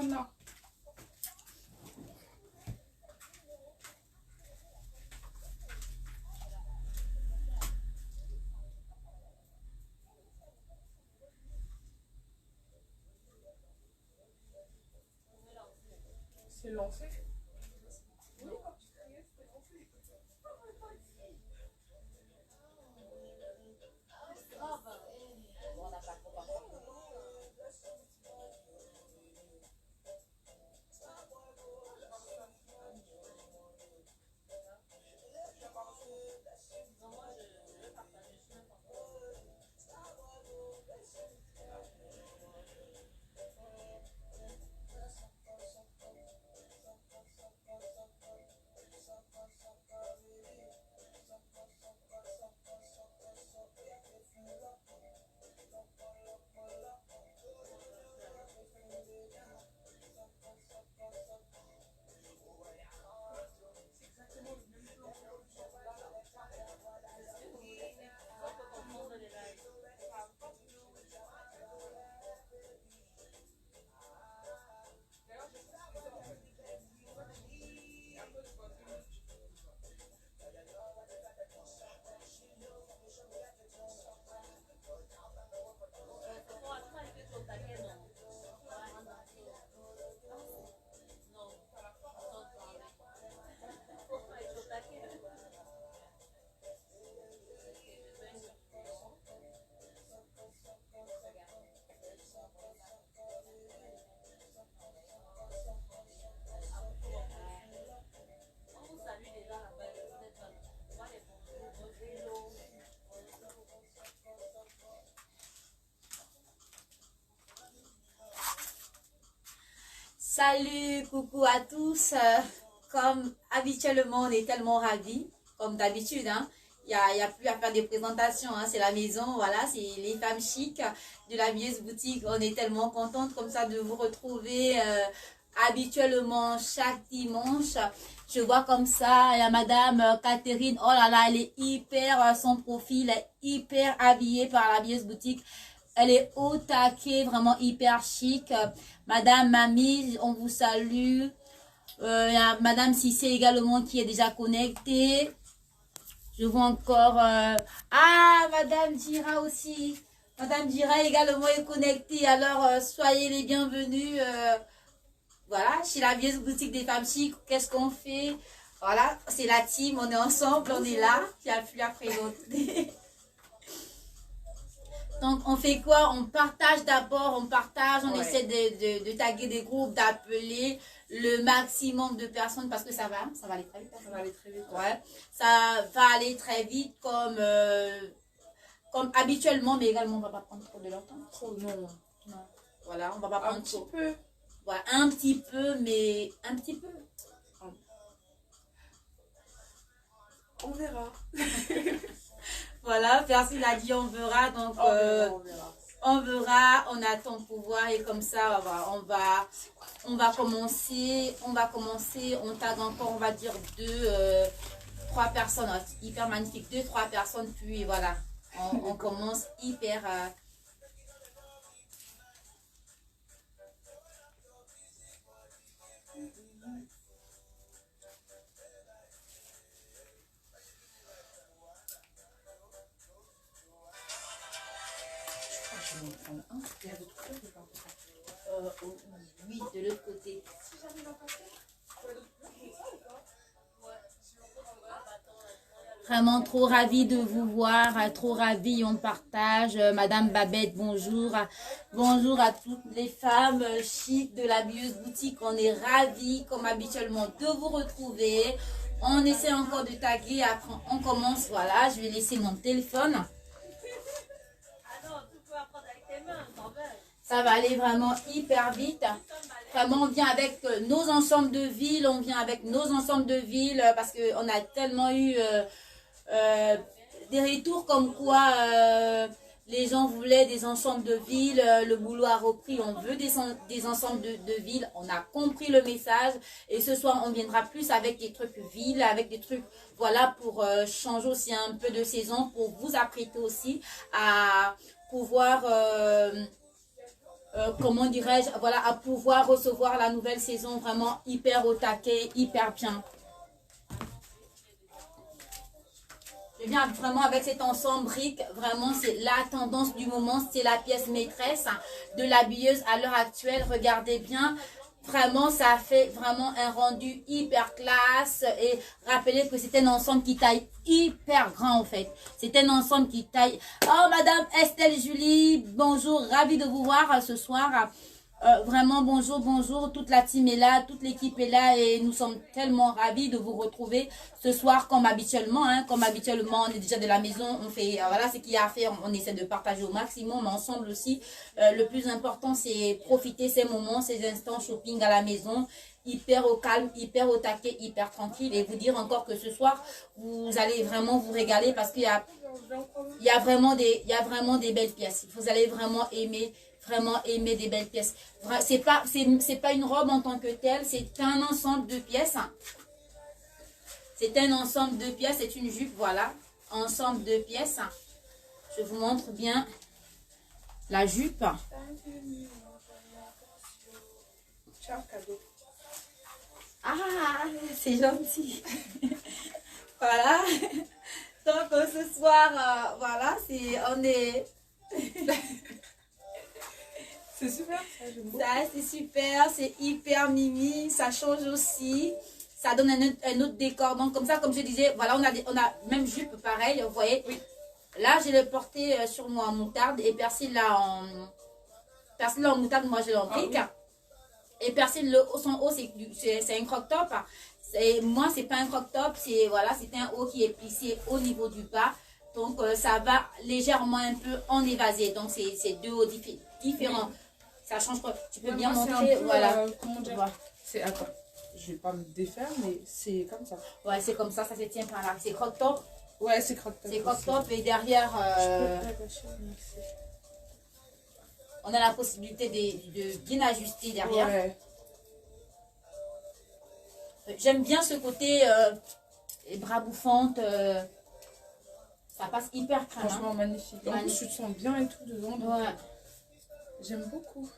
non. C'est lancé. Oui, quand tu criais, c'était lancé. Salut, coucou à tous. Comme habituellement, on est tellement ravis, comme d'habitude. Hein. Il y a plus à faire des présentations. Hein. C'est la maison, voilà, c'est les femmes chics de la Bieuse Boutique. On est tellement contente comme ça de vous retrouver habituellement chaque dimanche. Je vois comme ça, il y a Madame Catherine. Oh là là, elle est hyper, son profil est hyper habillée par la Bieuse Boutique. Elle est au taquet, vraiment hyper chic. Madame Mamie, on vous salue. Il y a Madame Cissé également qui est déjà connectée. Je vois encore... Ah, Madame Dira aussi. Madame Dira également est connectée. Alors, soyez les bienvenus. Voilà, chez la Bieuse Boutique des femmes chics, qu'est-ce qu'on fait? Voilà, c'est la team, on est ensemble, on est là. Il n'y a plus à présenter. Donc, on fait quoi? On partage d'abord, on partage, on essaie de taguer des groupes, d'appeler le maximum de personnes parce que ça va aller très vite. Ça va aller très vite. Ouais, ça va aller très vite comme habituellement, mais également, on va pas prendre trop de leur temps. Trop, non. Non. Voilà, on va pas prendre Un petit peu. Voilà, un petit peu, mais un petit peu. On verra. Voilà, personne n'a dit on verra, donc on verra, on attend pour voir et comme ça, on va commencer, on tag encore, on va dire 3 personnes, hyper magnifique, 2-3 personnes, puis voilà, on commence hyper... oui, de l'autre côté. Vraiment trop ravie de vous voir, trop ravie, on partage. Madame Babette, bonjour. Bonjour à toutes les femmes chic de la Bieuse Boutique. On est ravis, comme habituellement, de vous retrouver. On essaie encore de taguer, après on commence. Voilà, je vais laisser mon téléphone. Ça va aller vraiment hyper vite. Vraiment, on vient avec nos ensembles de villes. On vient avec nos ensembles de villes parce qu'on a tellement eu des retours comme quoi les gens voulaient des ensembles de villes. Le boulot a repris. On veut des ensembles de villes. On a compris le message. Et ce soir, on viendra plus avec des trucs villes, avec des trucs, voilà, pour changer aussi un peu de saison, pour vous apprêter aussi à pouvoir... comment dirais-je, voilà, à pouvoir recevoir la nouvelle saison vraiment hyper au taquet, hyper bien. Je viens vraiment avec cet ensemble brique, vraiment c'est la tendance du moment, c'est la pièce maîtresse de l'habilleuse à l'heure actuelle. Regardez bien, vraiment ça fait vraiment un rendu hyper classe. Et rappelez que c'est un ensemble qui taille hyper grand en fait. C'est un ensemble qui taille... Oh Madame Estelle Julie, bonjour, ravie de vous voir ce soir. Vraiment bonjour, bonjour, toute la team est là, toute l'équipe est là et nous sommes tellement ravis de vous retrouver ce soir comme habituellement, comme habituellement on est déjà de la maison, on fait, voilà ce qu'il y a à faire, on essaie de partager au maximum, mais ensemble aussi, le plus important c'est profiter ces moments, ces instants shopping à la maison, hyper au calme, hyper au taquet, hyper tranquille et vous dire encore que ce soir vous allez vraiment vous régaler parce qu'il y a vraiment des belles pièces, vous allez vraiment aimer des belles pièces. C'est pas une robe en tant que telle, c'est un ensemble de pièces. C'est un ensemble de pièces, c'est une jupe, voilà. Ensemble de pièces. Je vous montre bien la jupe. Ah, c'est gentil. Voilà. Donc ce soir, voilà, on est... C'est super, ça, c'est super, c'est hyper mimi, ça change aussi, ça donne un autre décor. Donc comme ça, comme je disais, voilà, on a même jupe pareil, vous voyez. Oui. Là, je l'ai porté sur moi en moutarde et persil là en moutarde, moi je l'ai en brique. Et persil son haut, c'est un croc-top. Moi, c'est pas un croc-top, c'est un haut qui est plissé au niveau du bas. Donc ça va légèrement un peu en évasé. Donc c'est deux hauts différents. Oui. Ça change quoi. Tu peux bien montrer, voilà. Comment dire, c'est, attends, je vais pas me défaire, mais c'est comme ça. Ouais, c'est comme ça se tient par là. C'est croc-top. Ouais, c'est croc-top. C'est croc-top et derrière, on a la possibilité de bien ajuster derrière. Ouais. J'aime bien ce côté les bras bouffantes. Ça passe hyper crème. Franchement, magnifique. En plus, tu te sens bien et tout dedans. Ouais. J'aime beaucoup.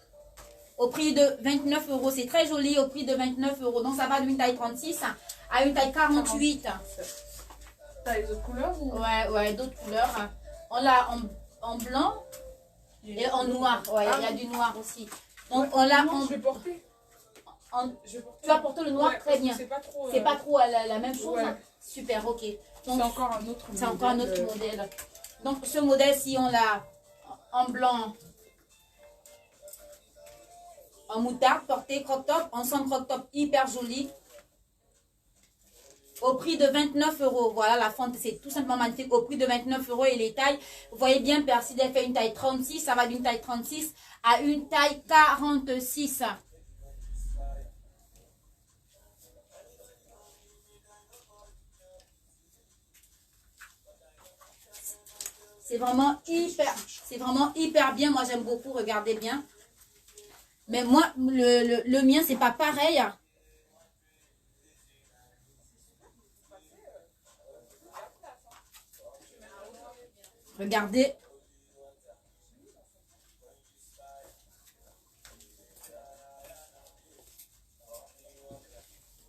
Au prix de 29 €. C'est très joli au prix de 29 €. Donc ça va d'une taille 36 à une taille 48. T'as les autres couleurs ou... Ouais, d'autres couleurs. On l'a en blanc et en noir. Ouais, il y a du noir aussi. Donc on l'a en... Je vais porter. Tu vas porter le noir, très bien. C'est pas trop la même chose. Ouais. Super, ok. C'est encore un autre modèle. C'est encore un autre modèle. Donc ce modèle-ci, on l'a en blanc. En moutarde, porté croc-top, ensemble croc-top hyper joli. Au prix de 29 €. Voilà, la fente, c'est tout simplement magnifique. Au prix de 29 € et les tailles. Vous voyez bien, Persil fait une taille 36. Ça va d'une taille 36 à une taille 46. C'est vraiment hyper bien. Moi, j'aime beaucoup. Regardez bien. Mais moi, le mien, c'est pas pareil. Regardez.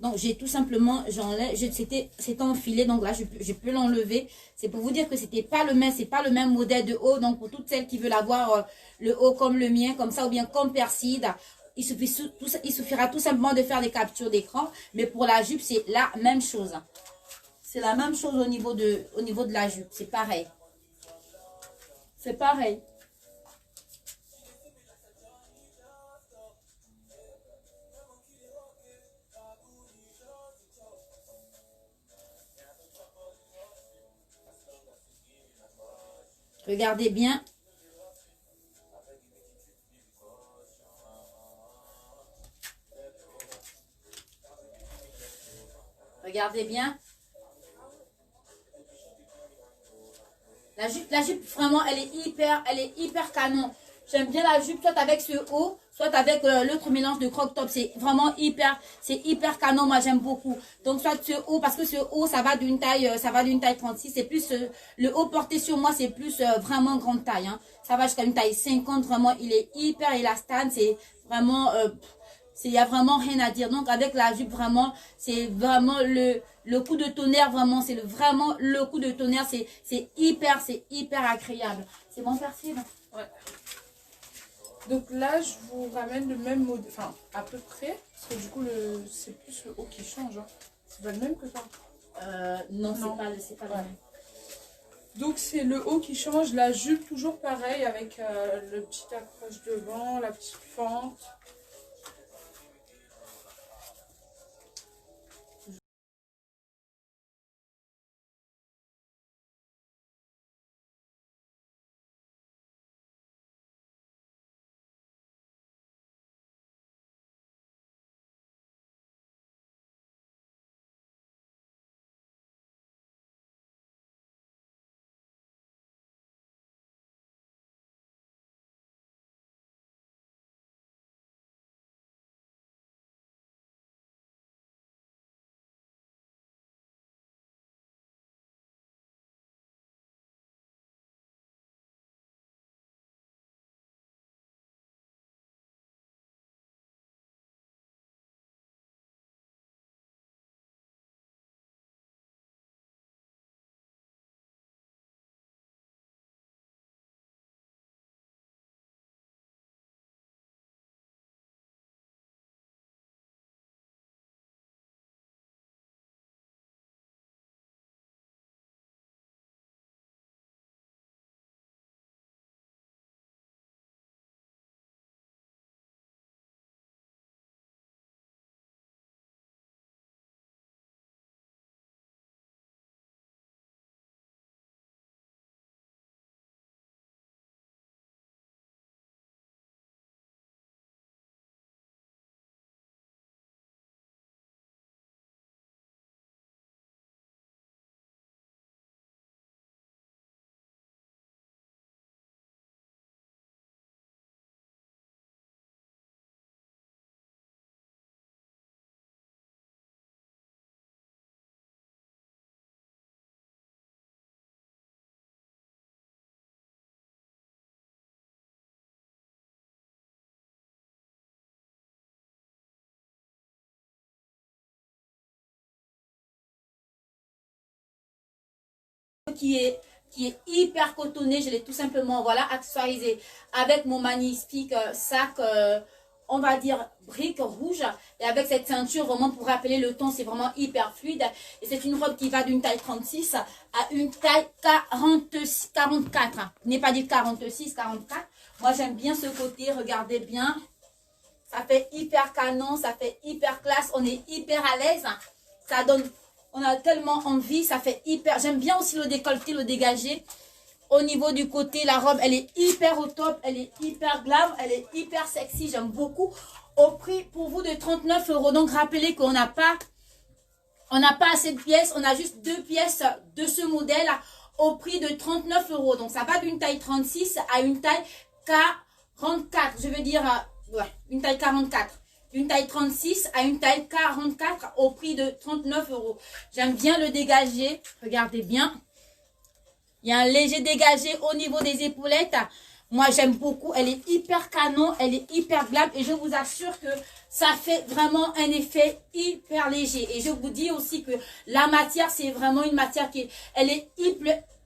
Donc, j'ai tout simplement, j'enlève, c'était enfilé, donc là, je peux l'enlever. C'est pour vous dire que c'est pas le même modèle de haut. Donc, pour toutes celles qui veulent avoir le haut comme le mien, comme ça, ou bien comme Perside, il suffira tout simplement de faire des captures d'écran. Mais pour la jupe, c'est la même chose. C'est la même chose au niveau de la jupe. C'est pareil. C'est pareil. Regardez bien. Regardez bien. La jupe, vraiment, elle est hyper canon. J'aime bien la jupe, soit avec ce haut, soit avec l'autre mélange de crop top. C'est vraiment hyper canon. Moi, j'aime beaucoup. Donc, soit ce haut, parce que ce haut, ça va d'une taille 36. C'est plus, le haut porté sur moi, c'est plus vraiment grande taille. Hein. Ça va jusqu'à une taille 50. Vraiment, il est hyper élastane. C'est vraiment, il y a vraiment rien à dire. Donc, avec la jupe, vraiment, c'est vraiment le coup de tonnerre. Vraiment, c'est vraiment le coup de tonnerre. C'est hyper agréable. C'est bon, Persil? Ouais. Donc là, je vous ramène le même modèle, enfin à peu près, parce que du coup, c'est plus le haut qui change. Hein. C'est pas le même que ça. Non, Non. c'est pas le Ouais. même. Donc c'est le haut qui change, la jupe toujours pareil, avec le petit accroche devant, la petite fente. Qui est hyper cotonné, je l'ai tout simplement voilà accessoirisé avec mon magnifique sac on va dire brique rouge et avec cette ceinture vraiment pour rappeler le ton, c'est vraiment hyper fluide et c'est une robe qui va d'une taille 36 à une taille 44, n'est pas dit 46, 44. Moi j'aime bien ce côté, regardez bien, ça fait hyper canon, ça fait hyper classe, on est hyper à l'aise, ça donne, on a tellement envie, ça fait hyper, j'aime bien aussi le décolleté, le dégagé. Au niveau du côté, la robe, elle est hyper au top, elle est hyper glam, elle est hyper sexy, j'aime beaucoup. Au prix pour vous de 39 €. Donc rappelez qu'on n'a pas assez de pièces, on a juste 2 pièces de ce modèle au prix de 39 €. Donc ça va d'une taille 36 à une taille 44, je veux dire, ouais, une taille 44. Une taille 36 à une taille 44 au prix de 39 €. J'aime bien le dégagé, regardez bien. Il y a un léger dégagé au niveau des épaulettes. Moi, j'aime beaucoup. Elle est hyper canon, elle est hyper glam. Et je vous assure que ça fait vraiment un effet hyper léger. Et je vous dis aussi que la matière, c'est vraiment une matière elle est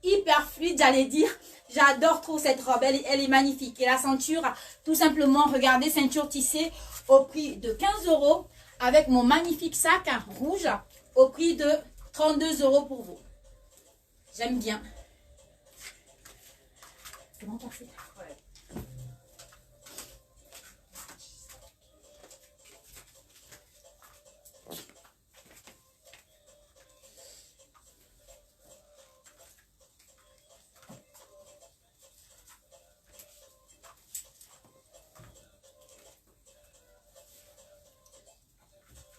hyper fluide, j'allais dire. J'adore trop cette robe. Elle est magnifique. Et la ceinture, tout simplement, regardez, ceinture tissée au prix de 15 € avec mon magnifique sac rouge au prix de 32 € pour vous. J'aime bien. Comment passer? Ouais.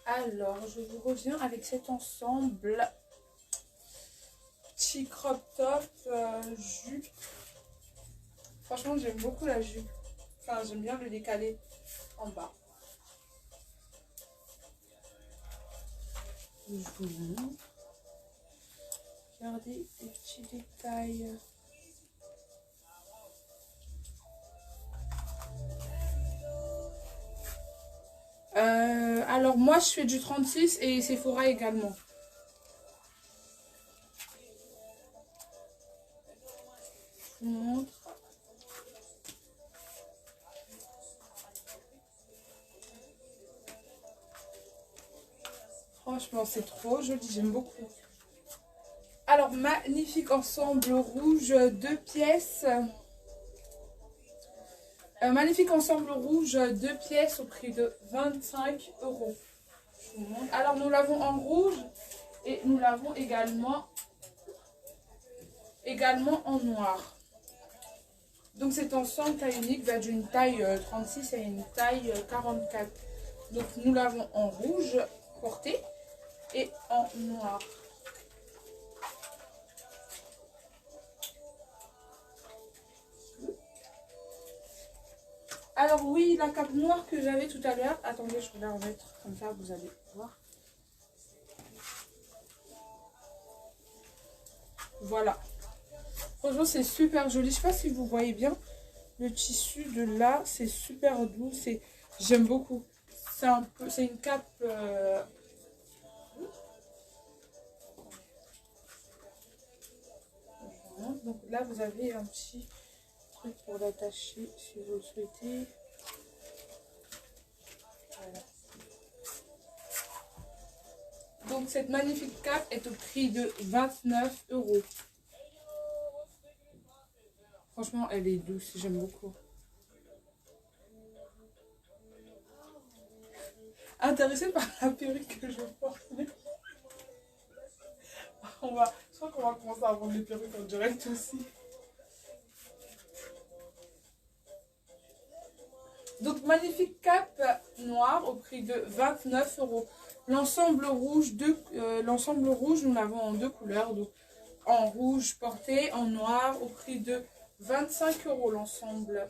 Alors, je vous reviens avec cet ensemble. Petit crop top, jupe. Franchement, j'aime beaucoup la jupe. Enfin, j'aime bien le décaler en bas. Je vous montre. Regardez les petits détails. Alors moi je fais du 36 et Sephora également. Je vous montre. Franchement c'est trop joli, j'aime beaucoup. Alors magnifique ensemble rouge 2 pièces. Magnifique ensemble rouge 2 pièces au prix de 25 €. Je vous montre. Alors nous l'avons en rouge et nous l'avons également en noir. Donc cet ensemble taille unique va d'une taille 36 à une taille 44. Donc nous l'avons en rouge porté et en noir. Alors oui, la cape noire que j'avais tout à l'heure. Attendez, je vais la remettre comme ça, vous allez voir. Voilà. Franchement, c'est super joli. Je sais pas si vous voyez bien. Le tissu de là, c'est super doux. J'aime beaucoup. C'est une cape... Donc là, vous avez un petit truc pour l'attacher si vous le souhaitez. Voilà. Donc cette magnifique cape est au prix de 29 €. Franchement, elle est douce, j'aime beaucoup. Intéressée par la perruque que je porte. Je crois qu'on va commencer à vendre les perruques en direct aussi. Donc magnifique cape noire au prix de 29 €. L'ensemble rouge, nous l'avons en 2 couleurs. Donc en rouge porté, en noir au prix de 25 € l'ensemble.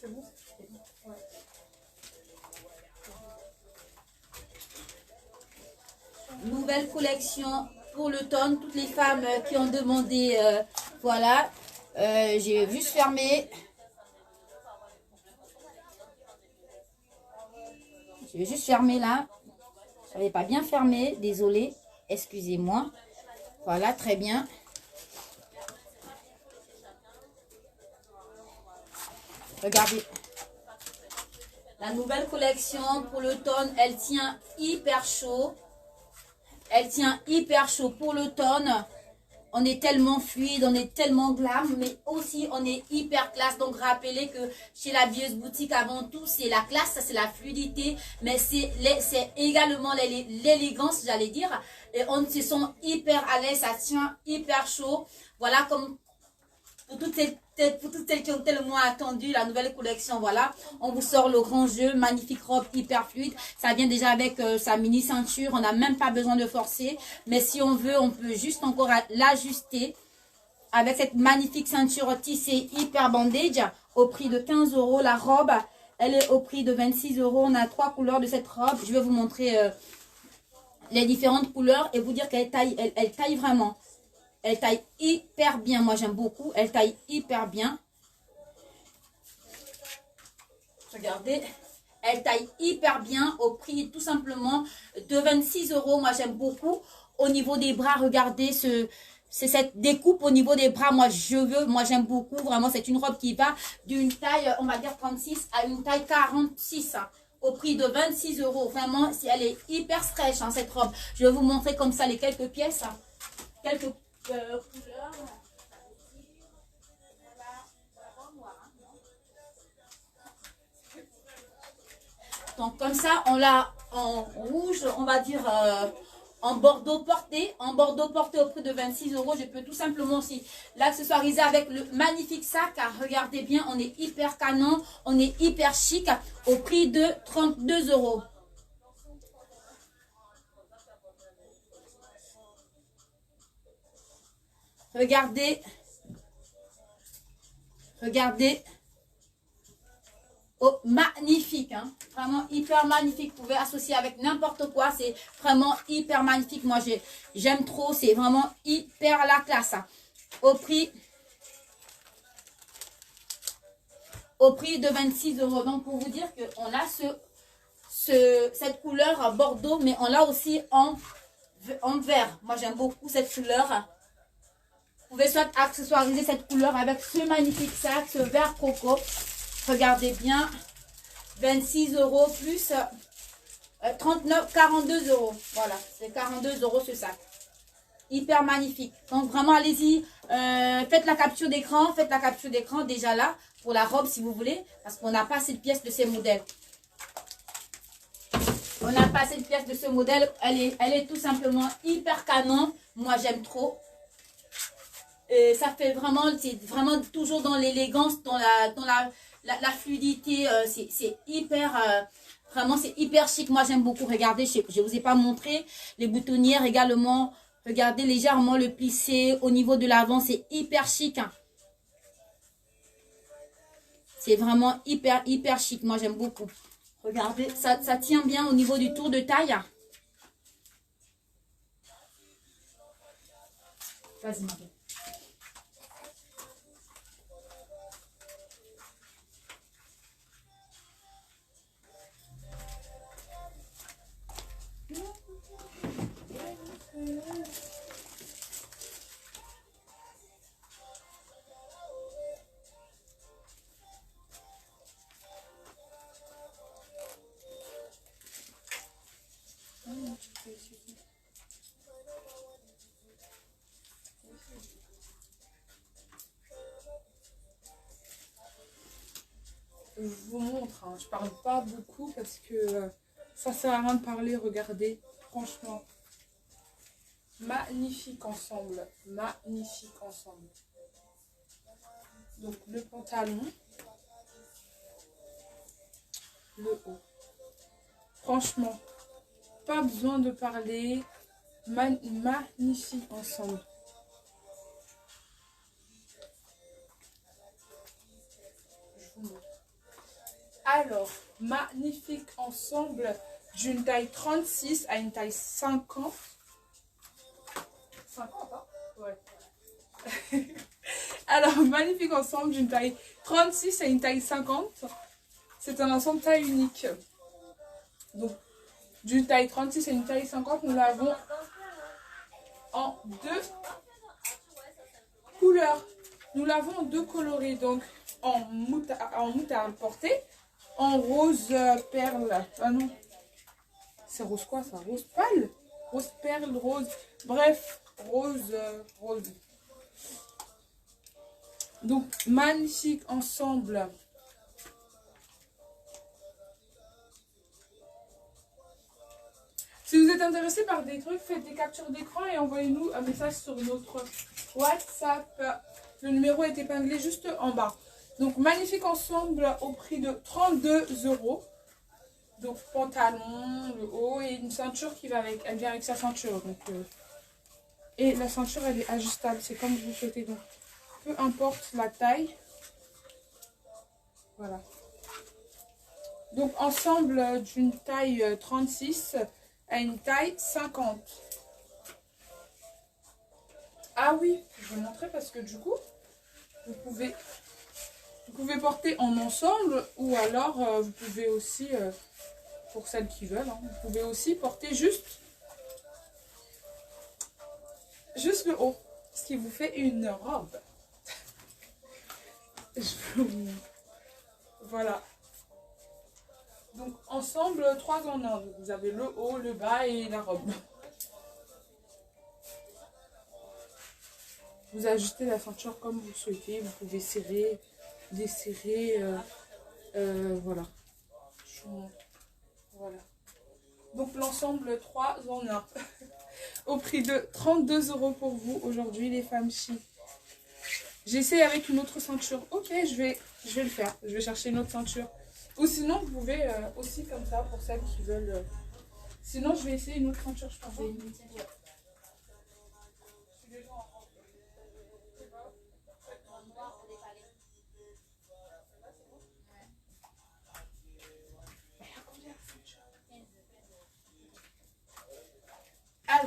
C'est bon? Ouais. Nouvelle collection pour l'automne. Toutes les femmes qui ont demandé, voilà. J'ai juste fermé. Je vais juste fermer là. Je n'avais pas bien fermé. Désolée. Excusez-moi. Voilà, très bien. Regardez. La nouvelle collection pour l'automne, elle tient hyper chaud. Elle tient hyper chaud pour l'automne. On est tellement fluide, on est tellement glam, mais aussi on est hyper classe. Donc rappelez que chez la Bieuse Boutique, avant tout, c'est la classe, c'est la fluidité, mais c'est également l'élégance, j'allais dire. Et on se sent hyper à l'aise, ça tient hyper chaud. Voilà, comme pour toutes celles qui ont tellement attendu la nouvelle collection, voilà. On vous sort le grand jeu, magnifique robe hyper fluide. Ça vient déjà avec sa mini ceinture, on n'a même pas besoin de forcer. Mais si on veut, on peut juste encore l'ajuster avec cette magnifique ceinture tissée hyper bandage au prix de 15 €. La robe, elle est au prix de 26 €. On a 3 couleurs de cette robe. Je vais vous montrer les différentes couleurs et vous dire qu'elle taille, elle taille vraiment. Elle taille hyper bien. Moi, j'aime beaucoup. Elle taille hyper bien. Regardez. Elle taille hyper bien au prix tout simplement de 26 €. Moi, j'aime beaucoup. Au niveau des bras, regardez c'est cette découpe au niveau des bras. Moi, j'aime beaucoup. Vraiment, c'est une robe qui va d'une taille, on va dire 36 à une taille 46. Au prix de 26 €. Vraiment, elle est hyper fraîche, hein, cette robe. Je vais vous montrer comme ça les quelques pièces. Quelques couleurs. Donc comme ça, on l'a en rouge, on va dire en bordeaux porté. En bordeaux porté au prix de 26 €. Je peux tout simplement aussi l'accessoiriser avec le magnifique sac. Regardez bien, on est hyper canon, on est hyper chic au prix de 32 €. Regardez. Regardez. Oh, magnifique, hein? Vraiment hyper magnifique. Vous pouvez associer avec n'importe quoi. C'est vraiment hyper magnifique. Moi, j'aime trop. C'est vraiment hyper la classe. Hein. Au prix de 26 €. Donc, pour vous dire qu'on a cette couleur bordeaux, mais on l'a aussi en vert. Moi, j'aime beaucoup cette couleur. Vous pouvez soit accessoiriser cette couleur avec ce magnifique sac, ce vert coco. Regardez bien, 26 € plus 42 €. Voilà, c'est 42 € ce sac. Hyper magnifique. Donc vraiment, allez-y, faites la capture d'écran. Faites la capture d'écran déjà là, pour la robe si vous voulez. Parce qu'on n'a pas assez de pièces de ces modèles. On n'a pas assez de pièces de ce modèle. Elle est tout simplement hyper canon. Moi, j'aime trop. Et ça fait vraiment, c'est vraiment toujours dans l'élégance, dans la fluidité, c'est hyper, vraiment c'est hyper chic. Moi j'aime beaucoup. Regardez, je ne vous ai pas montré les boutonnières également. Regardez légèrement le plissé au niveau de l'avant, c'est hyper chic. Hein. C'est vraiment hyper chic. Moi j'aime beaucoup. Regardez, ça tient bien au niveau du tour de taille. Vas-y ma belle. Je vous montre, hein. Je parle pas beaucoup parce que ça sert à rien de parler. Regardez, franchement, magnifique ensemble, magnifique ensemble. Donc le pantalon, le haut. Franchement, pas besoin de parler, magnifique ensemble. Alors, magnifique ensemble d'une taille 36 à une taille 50. 50, hein? Ouais. Alors, magnifique ensemble d'une taille 36 à une taille 50. C'est un ensemble taille unique. Donc, d'une taille 36 à une taille 50, nous l'avons en deux couleurs. Nous l'avons en deux coloris. Donc, en moutarde portée. En rose perle. Ah non. C'est rose quoi ça? Rose pâle? Rose perle, rose. Bref, rose. Donc, magnifique ensemble. Si vous êtes intéressé par des trucs, faites des captures d'écran et envoyez-nous un message sur notre WhatsApp. Le numéro est épinglé juste en bas. Donc, magnifique ensemble au prix de 32 €. Donc, pantalon, le haut et une ceinture qui va avec. Elle vient avec sa ceinture. Donc, et la ceinture, elle est ajustable. C'est comme vous souhaitez. Donc, peu importe la taille. Voilà. Donc, ensemble d'une taille 36 à une taille 50. Ah oui, je vais montrer parce que du coup, vous pouvez porter en ensemble ou alors vous pouvez aussi, pour celles qui veulent, hein, vous pouvez aussi porter juste le haut, ce qui vous fait une robe. Voilà. Donc ensemble, 3 en 1. Vous avez le haut, le bas et la robe. Vous ajustez la ceinture comme vous souhaitez. Vous pouvez serrer, desserrer. Voilà. Voilà. Donc l'ensemble 3 en 1. Au prix de 32 € pour vous aujourd'hui, les femmes chic. J'essaie avec une autre ceinture. Ok, je vais le faire. Je vais chercher une autre ceinture. Ou sinon, vous pouvez aussi comme ça pour celles qui veulent. Sinon, je vais essayer une autre ceinture, je pense.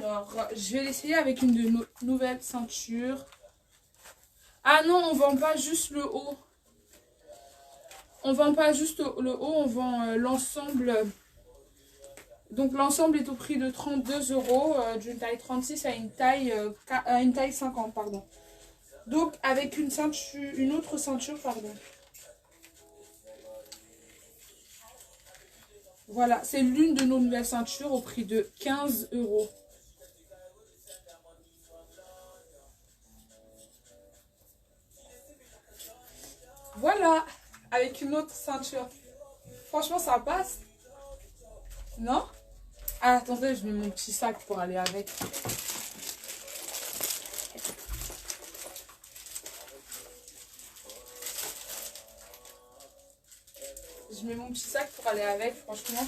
Alors, je vais l'essayer avec une de nos nouvelles ceintures. Ah non, on vend pas juste le haut. On vend pas juste le haut, on vend l'ensemble. Donc l'ensemble est au prix de 32 €, d'une taille 36 à une taille 50, pardon. Donc avec une ceinture, une autre ceinture, pardon. Voilà, c'est l'une de nos nouvelles ceintures au prix de 15 €. Voilà, avec une autre ceinture. Franchement, ça passe. Non? Ah, attendez, je mets mon petit sac pour aller avec. Je mets mon petit sac pour aller avec, franchement.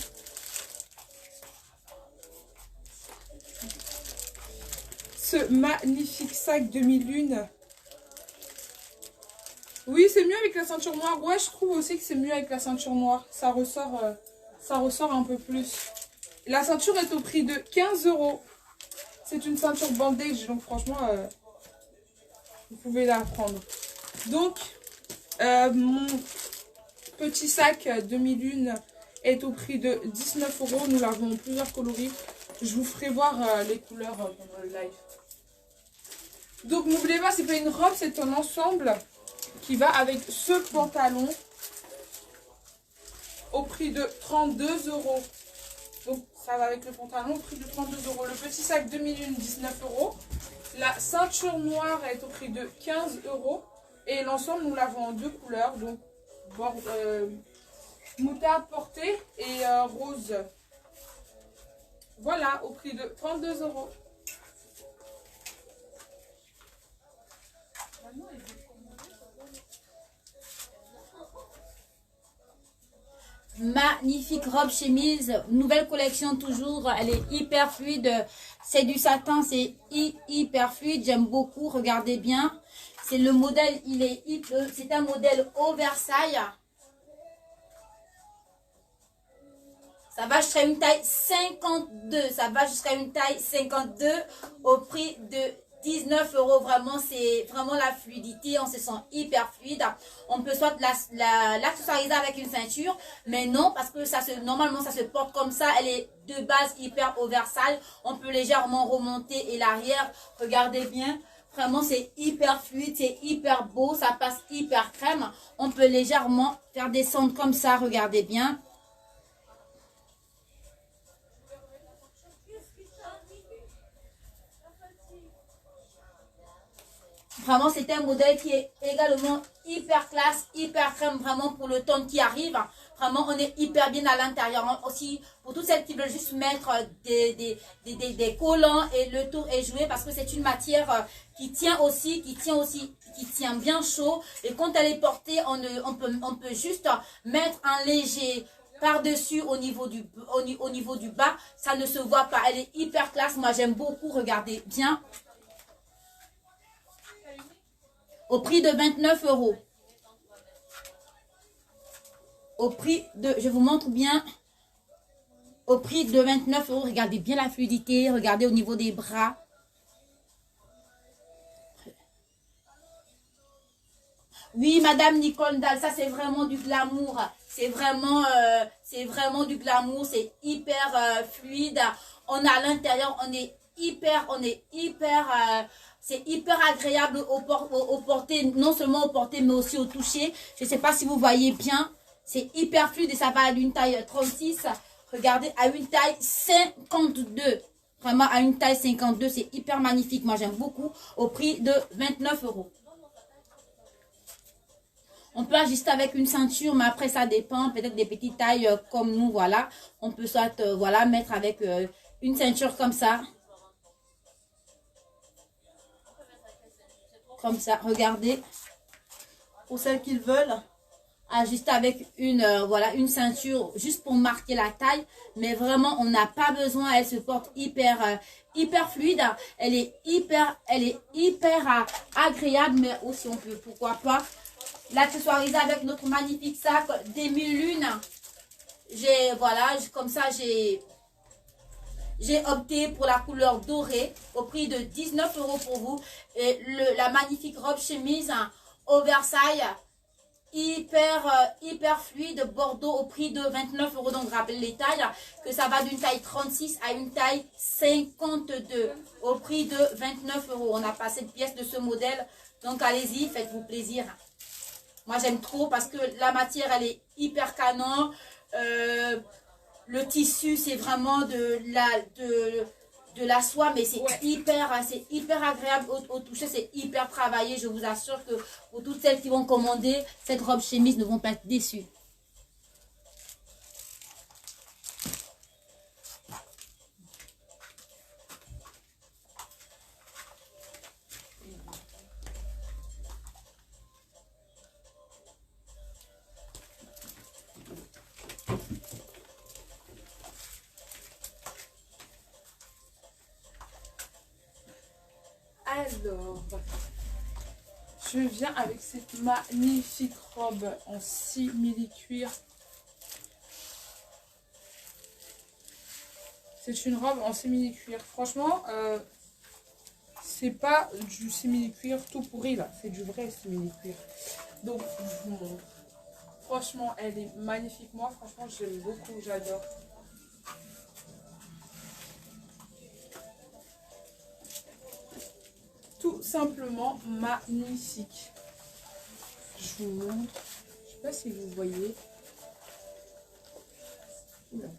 Ce magnifique sac demi-lune. Oui, c'est mieux avec la ceinture noire. Ouais, je trouve aussi que c'est mieux avec la ceinture noire. Ça ressort un peu plus. La ceinture est au prix de 15 €. C'est une ceinture bandage, donc franchement, vous pouvez la prendre. Donc, mon petit sac demi-lune est au prix de 19 €. Nous l'avons en plusieurs coloris. Je vous ferai voir les couleurs pendant le live. Donc, n'oubliez pas, c'est pas une robe, c'est un ensemble qui va avec ce pantalon au prix de 32 €. Donc, ça va avec le pantalon au prix de 32 €. Le petit sac demi-lune, 19 €. La ceinture noire est au prix de 15 €. Et l'ensemble, nous l'avons en deux couleurs. Donc, moutarde portée et rose. Voilà, au prix de 32 €. Magnifique robe chemise, nouvelle collection toujours, elle est hyper fluide, c'est du satin, c'est hyper fluide, j'aime beaucoup, regardez bien, c'est le modèle, c'est un modèle oversize, ça va jusqu'à une taille 52, ça va jusqu'à une taille 52 au prix de 19 €. Vraiment, c'est vraiment la fluidité, on se sent hyper fluide. On peut soit l'accessoiriser avec une ceinture, mais non, parce que normalement ça se porte comme ça. Elle est de base hyper oversize. On peut légèrement remonter et l'arrière. Regardez bien. Vraiment, c'est hyper fluide, c'est hyper beau, ça passe hyper crème. On peut légèrement faire descendre comme ça, regardez bien. Vraiment, c'est un modèle qui est également hyper classe, hyper crème, vraiment pour l'automne qui arrive. Vraiment, on est hyper bien à l'intérieur. Aussi, pour toutes celles qui veulent juste mettre des collants et le tour est joué parce que c'est une matière qui tient bien chaud. Et quand elle est portée, on peut juste mettre un léger par-dessus au niveau du bas. Ça ne se voit pas. Elle est hyper classe. Moi, j'aime beaucoup. Regardez bien. Au prix de 29 €. Au prix de, je vous montre bien, au prix de 29 €. Regardez bien la fluidité, regardez au niveau des bras. Oui, Madame Nicole Dahl, ça c'est vraiment du glamour. C'est vraiment du glamour, c'est hyper fluide. On a à l'intérieur, c'est hyper agréable au porté, non seulement au porté, mais aussi au toucher. Je ne sais pas si vous voyez bien. C'est hyper fluide et ça va à une taille 36. Regardez, à une taille 52. Vraiment, à une taille 52, c'est hyper magnifique. Moi, j'aime beaucoup. Au prix de 29 €. On peut ajuster avec une ceinture, mais après, ça dépend. Peut-être des petites tailles comme nous, voilà. On peut soit, voilà, mettre avec une ceinture comme ça. Comme ça, regardez. Pour celles qui le veulent, ajuster avec une ceinture juste pour marquer la taille. Mais vraiment, on n'a pas besoin. Elle se porte hyper fluide. Elle est hyper agréable. Mais aussi, on peut, pourquoi pas, l'accessoiriser avec notre magnifique sac demi-lune. Comme ça, j'ai j'ai opté pour la couleur dorée au prix de 19 € pour vous. Et la magnifique robe chemise hein, oversize, hyper fluide, bordeaux au prix de 29 €. Donc, rappelez les tailles, que ça va d'une taille 36 à une taille 52 au prix de 29 €. On n'a pas cette pièce de ce modèle. Donc, allez-y, faites-vous plaisir. Moi, j'aime trop parce que la matière, elle est hyper canon. Le tissu, c'est vraiment de la soie, mais c'est hyper agréable au toucher, c'est hyper travaillé. Je vous assure que pour toutes celles qui vont commander, cette robe chemise ne vont pas être déçues. Alors, je viens avec cette magnifique robe en simili-cuir. C'est une robe en simili-cuir. Franchement, c'est pas du simili-cuir tout pourri là. C'est du vrai simili-cuir. Donc, je vous montre. Franchement, elle est magnifique. Moi, franchement, j'aime beaucoup. J'adore. Tout simplement magnifique. Je vous montre. Je sais pas si vous voyez. Oula.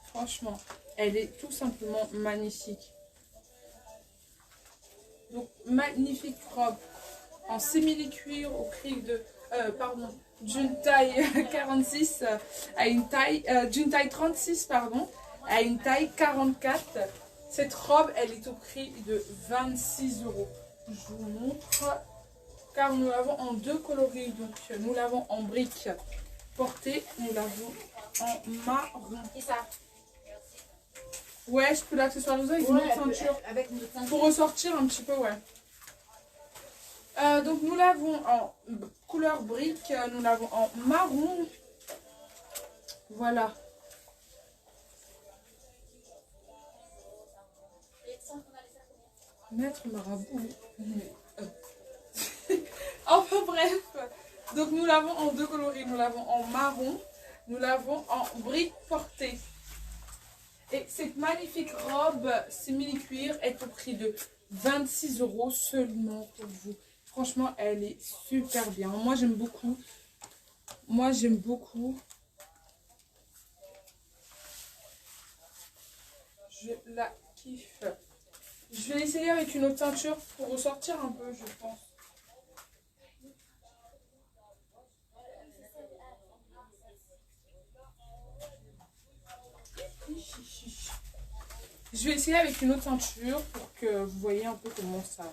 Franchement, elle est tout simplement magnifique. Donc, magnifique robe en simili-cuir au prix de, d'une taille 46 à une taille, d'une taille 36, pardon, à une taille 44. Cette robe, elle est au prix de 26 €. Je vous montre, car nous l'avons en deux coloris. Donc, nous l'avons en brique portée, nous l'avons en marron. C'est ça. Ouais, je peux l'accessoiriser avec une autre ceinture. Avec une autre ceinture. Pour ressortir un petit peu, ouais. Donc nous l'avons en couleur brique, nous l'avons en marron. Voilà. Maître marabout. Enfin bref. Donc nous l'avons en deux coloris. Nous l'avons en marron. Nous l'avons en brique portée. Et cette magnifique robe simili-cuir est au prix de 26 € seulement pour vous. Franchement, elle est super bien. Moi, j'aime beaucoup. Moi, j'aime beaucoup. Je la kiffe. Je vais essayer avec une autre ceinture pour ressortir un peu, je pense. Je vais essayer avec une autre ceinture pour que vous voyez un peu comment ça...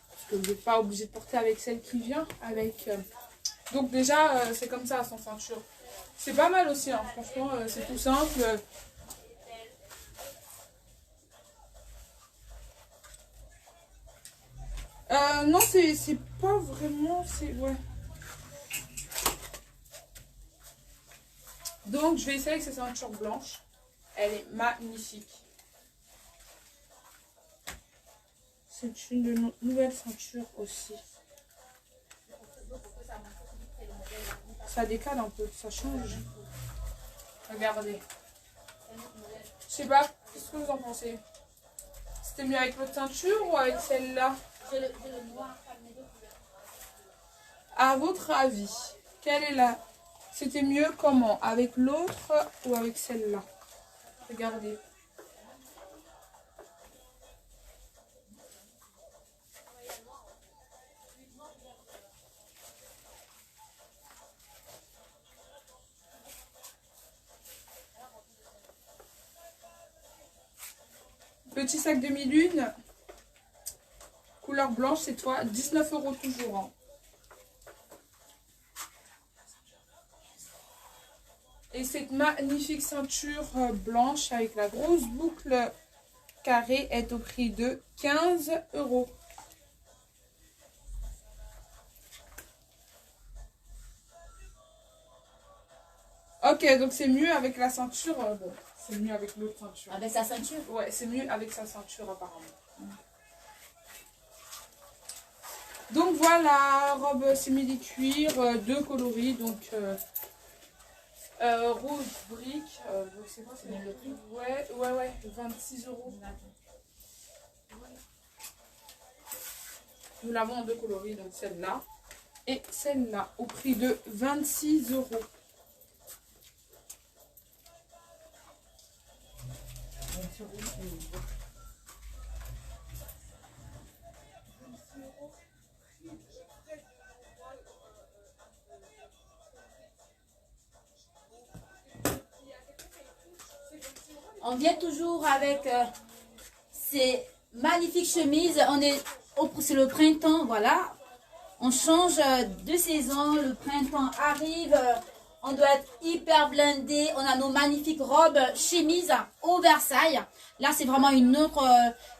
Parce que vous n'êtes pas obligé de porter avec celle qui vient. Avec. Donc déjà, c'est comme ça, sans ceinture. C'est pas mal aussi, hein. Franchement, c'est tout simple. Non, c'est pas vraiment... Ouais. Donc, je vais essayer avec cette ceinture blanche. Elle est magnifique. C'est une de nos nouvelles ceintures aussi. Ça décale un peu, ça change. Regardez. Je sais pas, qu'est-ce que vous en pensez? C'était mieux avec l'autre ceinture ou avec celle-là? À votre avis, quelle est la... C'était mieux comment? Avec l'autre ou avec celle-là? Regardez. Petit sac demi-lune. Couleur blanche cette fois. 19 € toujours. Hein. Et cette magnifique ceinture blanche avec la grosse boucle carrée est au prix de 15 €. Ok, donc c'est mieux avec la ceinture. Bon, c'est mieux avec l'autre ceinture. Avec sa ceinture? Ouais, c'est mieux avec sa ceinture apparemment. Donc voilà, robe simili-cuir, deux coloris, donc rose brique, c'est quoi, c'est le prix? Ouais, 26 €. Nous l'avons en deux coloris, donc celle-là et celle-là, au prix de 26 €. On vient toujours avec ces magnifiques chemises. C'est le printemps, voilà. On change de saison. Le printemps arrive. On doit être hyper blindé. On a nos magnifiques robes chemises au Versailles. Là, c'est vraiment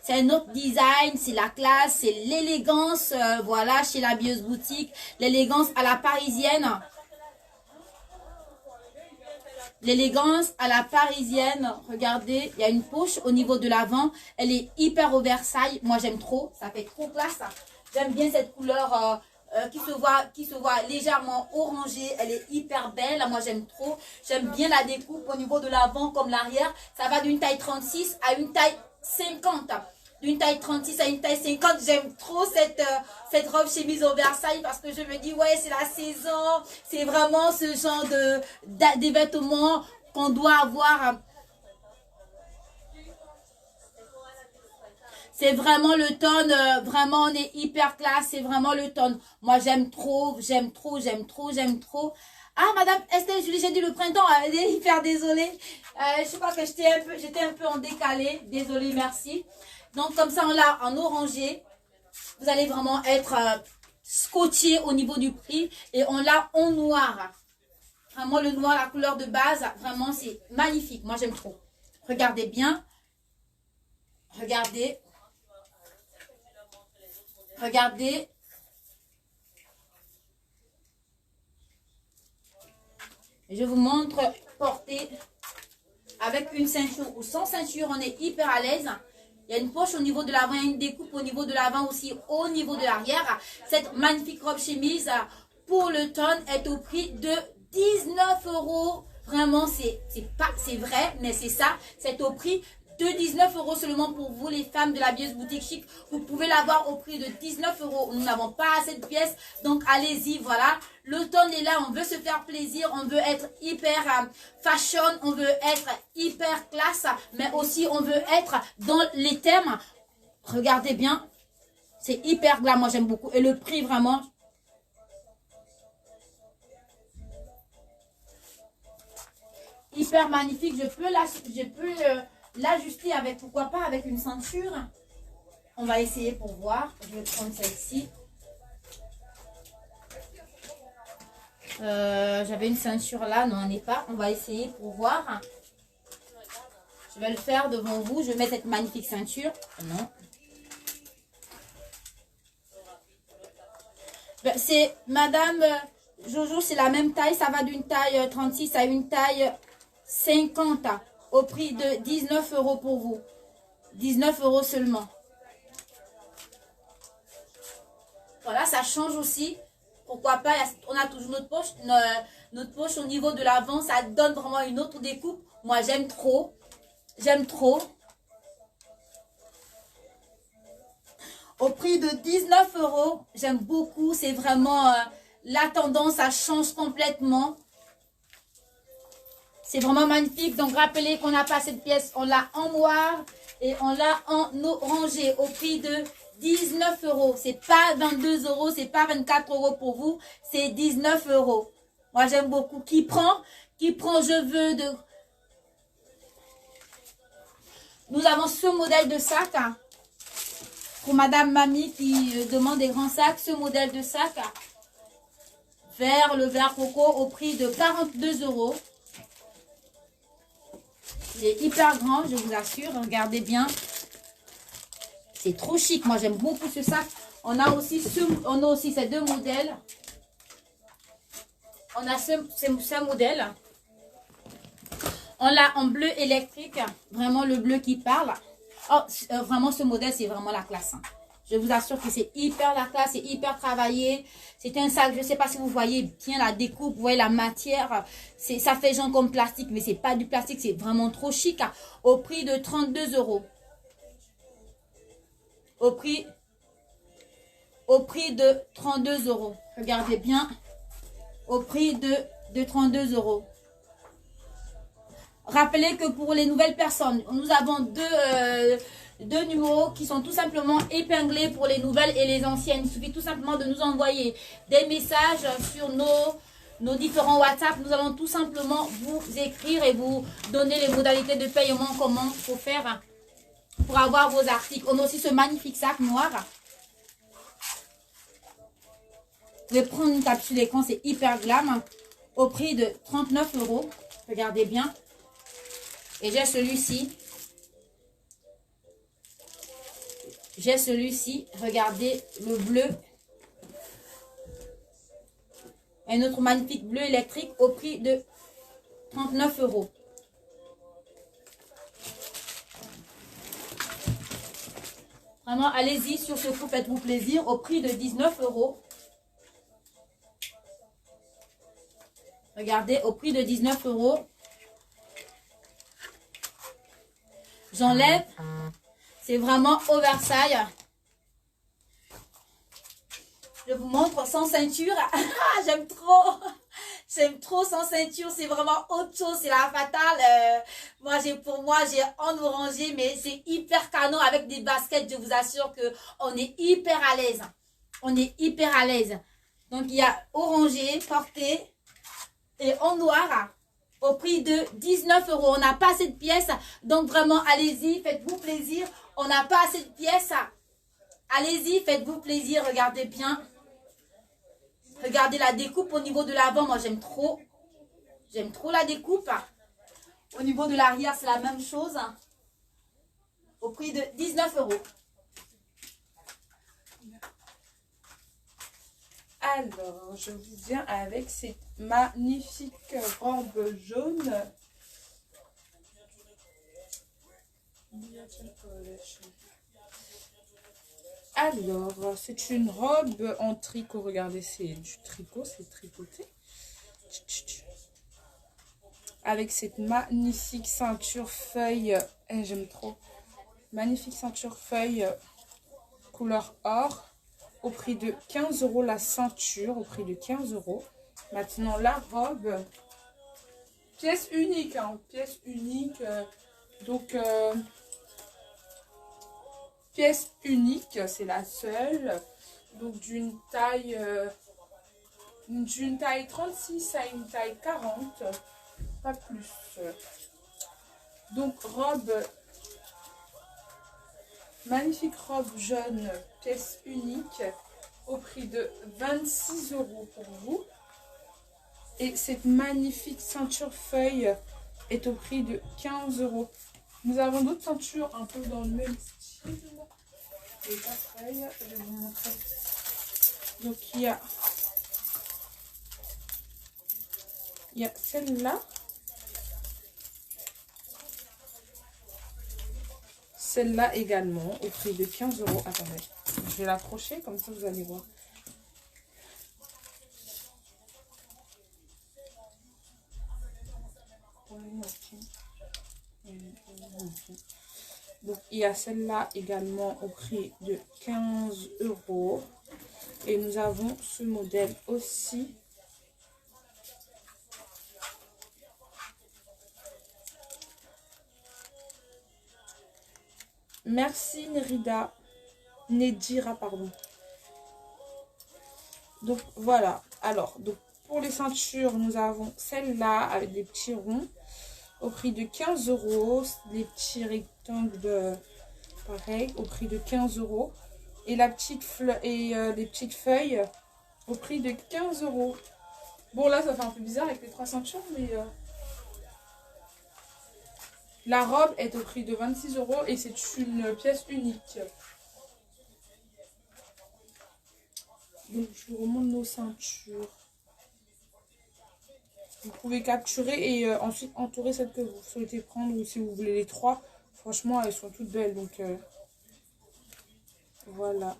c'est un autre design. C'est la classe, c'est l'élégance. Voilà, chez la Bieuse Boutique. L'élégance à la parisienne. L'élégance à la parisienne. Regardez, il y a une poche au niveau de l'avant. Elle est hyper au Versailles. Moi, j'aime trop. Ça fait trop classe. J'aime bien cette couleur qui se voit légèrement orangée. Elle est hyper belle. Moi, j'aime trop. J'aime bien la découpe au niveau de l'avant comme l'arrière. Ça va d'une taille 36 à une taille 50. D'une taille 36 à une taille 50. J'aime trop cette robe chemise au Versailles parce que je me dis, ouais, c'est la saison. C'est vraiment ce genre des vêtements qu'on doit avoir. C'est vraiment le tone, vraiment on est hyper classe, c'est vraiment le tone. Moi j'aime trop. Ah, Madame Estelle Julie, j'ai dit le printemps, elle est hyper désolée. Je sais pas que j'étais un peu en décalé, désolée, merci. Donc comme ça on l'a en orangé. Vous allez vraiment être scotché au niveau du prix. Et on l'a en noir. Vraiment le noir, la couleur de base, vraiment c'est magnifique. Moi j'aime trop. Regardez bien. Regardez. Regardez. Je vous montre porter avec une ceinture ou sans ceinture. On est hyper à l'aise. Il y a une poche au niveau de l'avant, il y a une découpe au niveau de l'avant aussi, au niveau de l'arrière. Cette magnifique robe chemise pour le tone est au prix de 19 €. Vraiment, c'est vrai, mais c'est ça. C'est au prix de 19 € seulement pour vous, les femmes de la Bieuse Boutique Chic. Vous pouvez l'avoir au prix de 19 €. Nous n'avons pas assez de pièces, donc allez-y, voilà. L'automne est là, on veut se faire plaisir, on veut être hyper fashion, on veut être hyper classe, mais aussi on veut être dans les thèmes. Regardez bien, c'est hyper glam, moi j'aime beaucoup. Et le prix vraiment... hyper magnifique, je peux l'ajuster avec, pourquoi pas, avec une ceinture. On va essayer pour voir. Je vais prendre celle-ci. J'avais une ceinture là, non, on n'est pas. On va essayer pour voir. Je vais le faire devant vous. Je mets cette magnifique ceinture. Non. Ben, c'est Madame Jojo, c'est la même taille. Ça va d'une taille 36 à une taille 50 au prix de 19 € pour vous. 19 € seulement. Voilà, ça change aussi. Pourquoi pas, on a toujours notre poche au niveau de l'avant. Ça donne vraiment une autre découpe. Moi, j'aime trop. J'aime trop. Au prix de 19 €. J'aime beaucoup. C'est vraiment la tendance. Ça change complètement. C'est vraiment magnifique. Donc, rappelez qu'on n'a pas cette pièce. On l'a en noir et on l'a en orangé au prix de 19 €. C'est pas 22 €. C'est pas 24 € pour vous. C'est 19 €. Moi, j'aime beaucoup. Qui prend, je veux de... Nous avons ce modèle de sac. Pour Madame Mamie qui demande des grands sacs. Ce modèle de sac. Le vert coco au prix de 42 €. Il est hyper grand, je vous assure. Regardez bien. C'est trop chic. Moi, j'aime beaucoup ce sac. On a aussi ces deux modèles. On a ce modèle. On l'a en bleu électrique. Vraiment le bleu qui parle. Oh, vraiment, ce modèle, c'est vraiment la classe. Hein. Je vous assure que c'est hyper la classe, c'est hyper travaillé. C'est un sac, je ne sais pas si vous voyez bien la découpe, vous voyez la matière. Ça fait genre comme plastique, mais c'est pas du plastique, c'est vraiment trop chic. Hein, au prix de 32 €. Au prix de 32 €. Regardez bien. Au prix de 32 €. Rappelez que pour les nouvelles personnes, nous avons deux numéros qui sont tout simplement épinglés pour les nouvelles et les anciennes. Il suffit tout simplement de nous envoyer des messages sur nos différents WhatsApp. Nous allons tout simplement vous écrire et vous donner les modalités de paiement, comment il faut faire pour avoir vos articles. On a aussi ce magnifique sac noir. Vous pouvez prendre une capsule d'écran, c'est hyper glam. Au prix de 39 €. Regardez bien. Et j'ai celui-ci. Regardez le bleu. Un autre magnifique bleu électrique au prix de 39 €. Vraiment, allez-y sur ce coup, faites-vous plaisir au prix de 19 €. Regardez, au prix de 19 €. J'enlève. C'est vraiment oversize. Je vous montre sans ceinture. J'aime trop. J'aime trop sans ceinture. C'est vraiment autre chose. C'est la fatale. Pour moi, j'ai en orangé. Mais c'est hyper canon avec des baskets. Je vous assure qu'on est hyper à l'aise. On est hyper à l'aise. Donc, il y a orangé, porté et en noir. Au prix de 19 €. On n'a pas assez de pièces. Donc vraiment, allez-y, faites-vous plaisir. On n'a pas assez de pièces. Allez-y, faites-vous plaisir. Regardez bien. Regardez la découpe au niveau de l'avant. Moi, j'aime trop. J'aime trop la découpe. Au niveau de l'arrière, c'est la même chose. Au prix de 19 €. Alors, je vous viens avec cette magnifique robe jaune. Alors, c'est une robe en tricot. Regardez, c'est du tricot, c'est tricoté. Avec cette magnifique ceinture feuille. J'aime trop. Magnifique ceinture feuille couleur or. Au prix de 15 € la ceinture, au prix de 15 €. Maintenant, la robe, pièce unique, hein, pièce unique. Pièce unique, c'est la seule. Donc, d'une taille 36 à une taille 40, pas plus. Donc, magnifique robe jaune, pièce unique, au prix de 26 € pour vous. Et cette magnifique ceinture feuille est au prix de 15 €. Nous avons d'autres ceintures un peu dans le même style. Et pas feuille, je vais vous montrer. Donc il y a celle-là. Celle-là également, au prix de 15 €. Attendez, je vais l'accrocher, comme ça vous allez voir. Donc, il y a celle-là également au prix de 15 €. Et nous avons ce modèle aussi. Merci Nedira, pardon. Donc voilà. Alors, donc pour les ceintures, nous avons celle-là avec des petits ronds au prix de 15 €. Les petits rectangles pareil au prix de 15 €. Et la petite les petites feuilles au prix de 15 €. Bon là ça fait un peu bizarre avec les trois ceintures, La robe est au prix de 26 € et c'est une pièce unique. Donc je vous remonte nos ceintures. Vous pouvez capturer et ensuite entourer celle que vous souhaitez prendre ou si vous voulez les trois. Franchement, elles sont toutes belles. Donc voilà.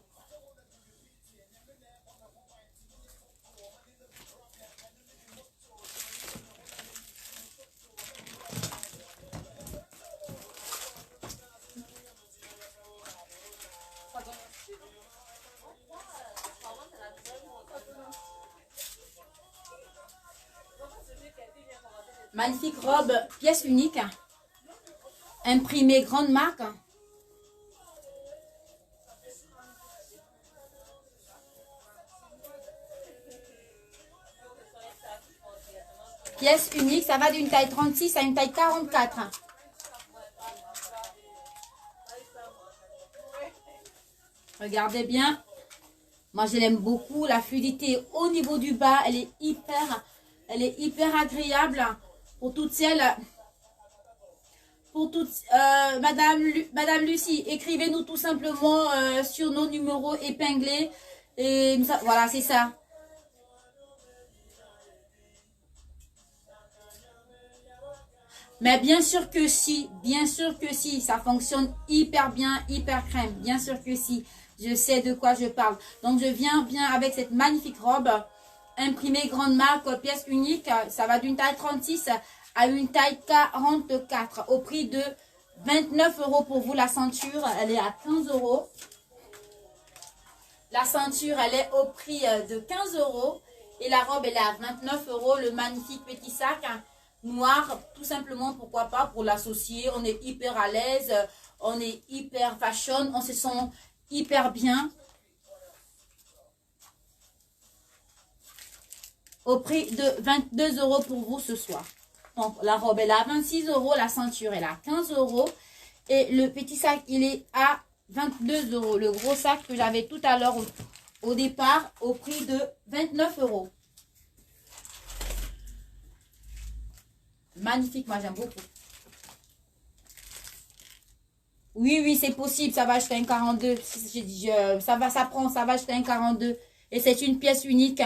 Magnifique robe, pièce unique. Imprimée grande marque. Pièce unique, ça va d'une taille 36 à une taille 44. Regardez bien. Moi, je l'aime beaucoup. La fluidité au niveau du bas, elle est hyper agréable. Pour toutes celles, Madame Lucie, écrivez-nous tout simplement sur nos numéros épinglés. Et voilà, c'est ça. Mais bien sûr que si, ça fonctionne hyper bien, hyper crème. Bien sûr que si, je sais de quoi je parle. Donc, je viens bien avec cette magnifique robe. Imprimée grande marque, pièce unique, ça va d'une taille 36 à une taille 44 au prix de 29 € pour vous. La ceinture, elle est à 15 €. La ceinture, elle est au prix de 15 € et la robe, elle est à 29 €. Le magnifique petit sac noir, tout simplement, pourquoi pas, pour l'associer. On est hyper à l'aise, on est hyper fashion, on se sent hyper bien. Au prix de 22 € pour vous ce soir. Donc, la robe est à 26 €, la ceinture est à 15 € et le petit sac, il est à 22 €. Le gros sac que j'avais tout à l'heure au départ, au prix de 29 €. Magnifique, moi j'aime beaucoup. Oui, c'est possible, ça va jusqu'à un 42. Ça va jusqu'à un 42. Et c'est une pièce unique.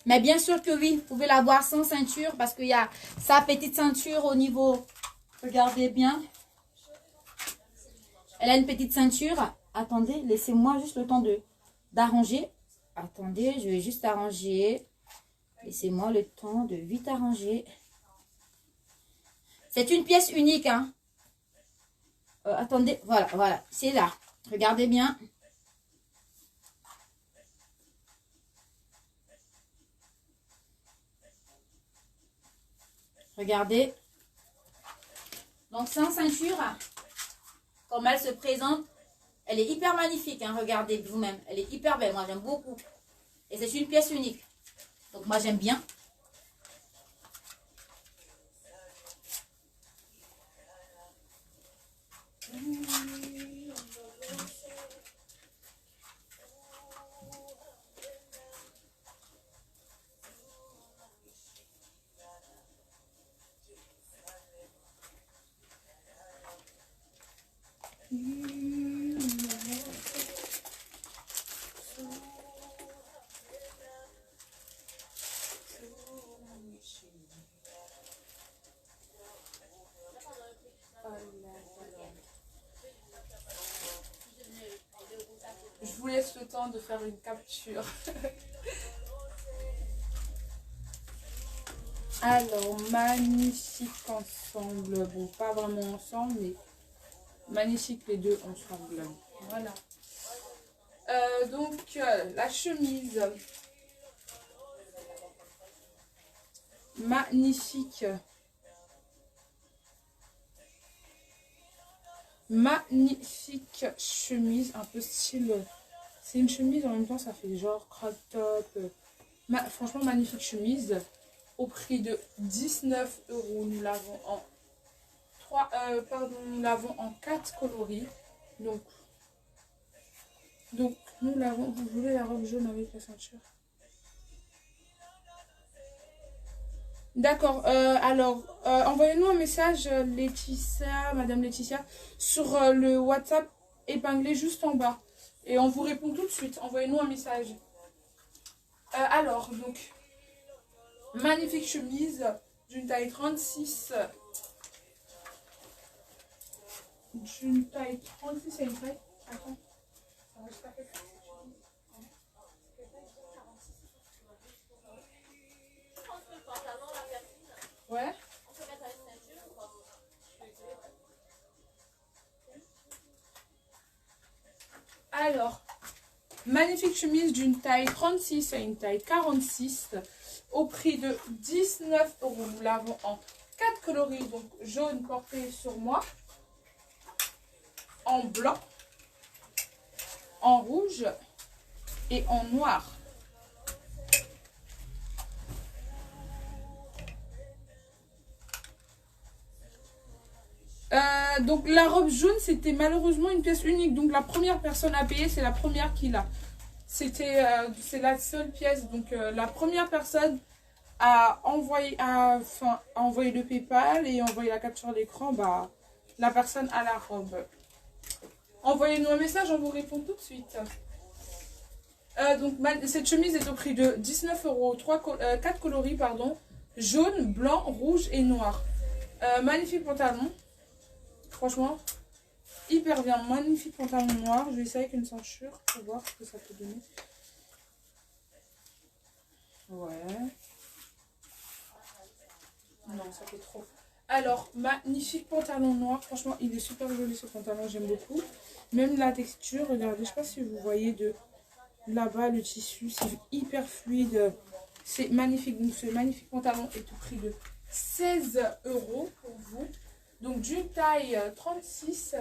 Mais bien sûr que oui, vous pouvez l'avoir sans ceinture parce qu'il y a sa petite ceinture au niveau. Regardez bien. Elle a une petite ceinture. Attendez, laissez-moi juste le temps d'arranger. Attendez, je vais juste arranger. Laissez-moi le temps de vite arranger. C'est une pièce unique, hein. Attendez, voilà, c'est là. Regardez bien. Regardez. Donc, sans ceinture, comme elle se présente, elle est hyper magnifique, hein. Regardez vous-même. Elle est hyper belle. Moi, j'aime beaucoup. Et c'est une pièce unique. Donc, moi, j'aime bien. Je vous laisse le temps de faire une capture. Alors, magnifique ensemble. Bon, pas vraiment ensemble, mais magnifique les deux ensemble. Voilà. Donc, la chemise. Magnifique. Magnifique chemise, un peu style. C'est une chemise, en même temps, ça fait genre crop top. Franchement, magnifique chemise. Au prix de 19 €. Nous l'avons en 4 coloris. Donc nous l'avons. Vous voulez la robe jaune avec la ceinture? D'accord. Alors, envoyez-nous un message, Laetitia, Madame Laetitia, sur le WhatsApp épinglé juste en bas. Et on vous répond tout de suite. Envoyez-nous un message. Alors, donc, magnifique chemise d'une taille 36. D'une taille 36, c'est une taille. Attends. Ouais. Alors, magnifique chemise d'une taille 36 à une taille 46 au prix de 19 €. Nous l'avons en 4 coloris, donc jaune porté sur moi, en blanc, en rouge et en noir. Donc la robe jaune, c'était malheureusement une pièce unique. Donc la première personne à payer, c'est la première qui l'a. C'est la seule pièce. Donc la première personne à envoyer, envoyer le PayPal et envoyer la capture d'écran, bah, la personne a la robe. Envoyez-nous un message, on vous répond tout de suite. Donc cette chemise est au prix de 19 €, 4 coloris, pardon, jaune, blanc, rouge et noir. Magnifique pantalon. Franchement, hyper bien. Magnifique pantalon noir. Je vais essayer avec une ceinture pour voir ce que ça peut donner. Ouais. Non, ça fait trop. Alors, magnifique pantalon noir. Franchement, il est super joli ce pantalon. J'aime beaucoup. Même la texture, regardez. Je ne sais pas si vous voyez de là-bas le tissu. C'est hyper fluide. C'est magnifique. Donc, ce magnifique pantalon est au prix de 16 € pour vous. Donc d'une taille 36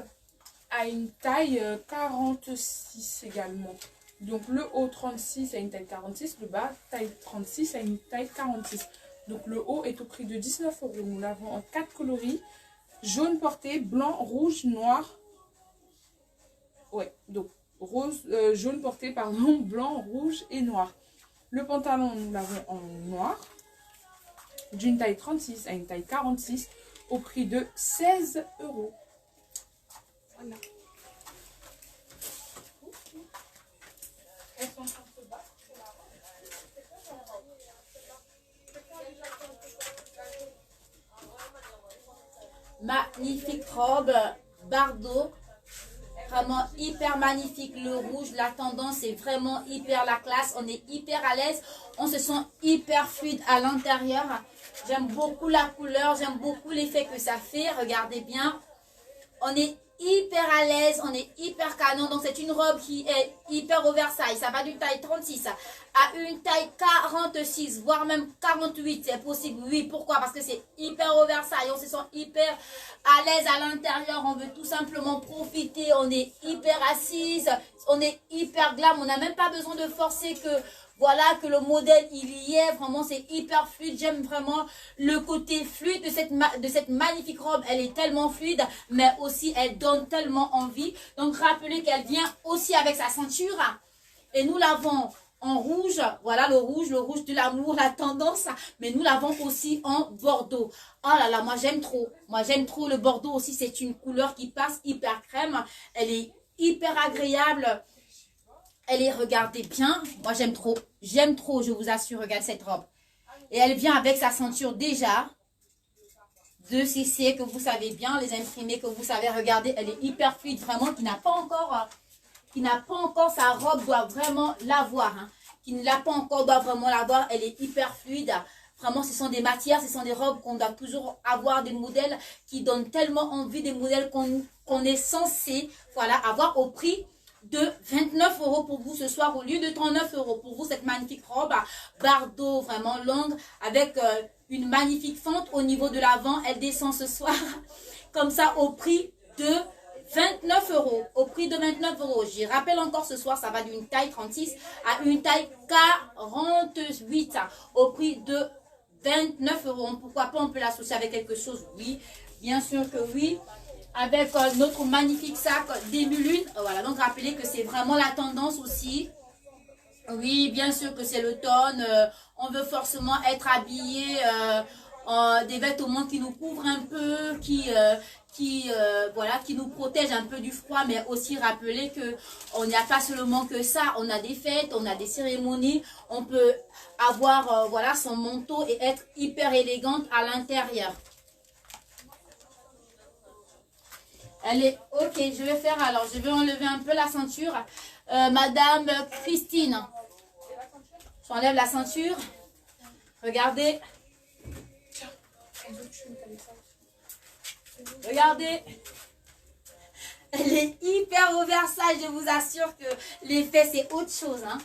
à une taille 46 également. Donc le haut 36 à une taille 46, le bas taille 36 à une taille 46. Donc le haut est au prix de 19 €. Nous l'avons en 4 coloris. Jaune porté, blanc, rouge, noir. Ouais, donc rose, jaune porté, pardon, blanc, rouge et noir. Le pantalon, nous l'avons en noir. D'une taille 36 à une taille 46. Au prix de 16 €. Voilà. Elles sont en train de se battre. Magnifique robe, Bardot. Vraiment hyper magnifique. Le rouge, la tendance est vraiment hyper la classe. On est hyper à l'aise. On se sent hyper fluide à l'intérieur. J'aime beaucoup la couleur. J'aime beaucoup l'effet que ça fait. Regardez bien. On est hyper à l'aise. On est hyper canon. Donc c'est une robe qui est hyper oversize. Ça va d'une taille 36 à une taille 46, voire même 48. C'est possible. Oui, pourquoi? Parce que c'est hyper oversize. On se sent hyper à l'aise à l'intérieur. On veut tout simplement profiter. On est hyper assise. On est hyper glam. On n'a même pas besoin de forcer que... Voilà que le modèle, il y est. Vraiment, c'est hyper fluide. J'aime vraiment le côté fluide de cette magnifique robe. Elle est tellement fluide, mais aussi, elle donne tellement envie. Donc, rappelez qu'elle vient aussi avec sa ceinture. Et nous l'avons en rouge. Voilà, le rouge de l'amour, la tendance. Mais nous l'avons aussi en bordeaux. Oh là là, moi, j'aime trop. Moi, j'aime trop le bordeaux aussi. C'est une couleur qui passe hyper crème. Elle est hyper agréable. Elle est, regardez bien, moi j'aime trop, je vous assure, regarde cette robe. Et elle vient avec sa ceinture déjà, 2 cc que vous savez bien, les imprimés que vous savez, regardez, elle est hyper fluide, vraiment, qui n'a pas encore sa robe doit vraiment l'avoir, hein. Qui ne l'a pas encore doit vraiment l'avoir, elle est hyper fluide. Vraiment, ce sont des matières, ce sont des robes qu'on doit toujours avoir, des modèles qui donnent tellement envie, des modèles qu'on est censé, voilà, avoir au prix de 29 € pour vous ce soir au lieu de 39 € pour vous cette magnifique robe à Bardot vraiment longue avec une magnifique fente au niveau de l'avant. Elle descend ce soir comme ça au prix de 29 €. Au prix de 29 €. J'y rappelle encore ce soir, ça va d'une taille 36 à une taille 48 au prix de 29 €. Pourquoi pas, on peut l'associer avec quelque chose? Oui, bien sûr que oui. Avec notre magnifique sac début lune. Voilà, donc rappelez que c'est vraiment la tendance aussi. Oui, bien sûr que c'est l'automne. On veut forcément être habillé des vêtements qui nous couvrent un peu, voilà, qui nous protègent un peu du froid, mais aussi rappeler que on n'y a pas seulement que ça. On a des fêtes, on a des cérémonies. On peut avoir voilà son manteau et être hyper élégante à l'intérieur. Elle est ok. Je vais faire alors. Je vais enlever un peu la ceinture. Madame Christine. J'enlève la ceinture. Regardez. Regardez. Elle est hyper oversize. Je vous assure que l'effet, c'est autre chose. Hein.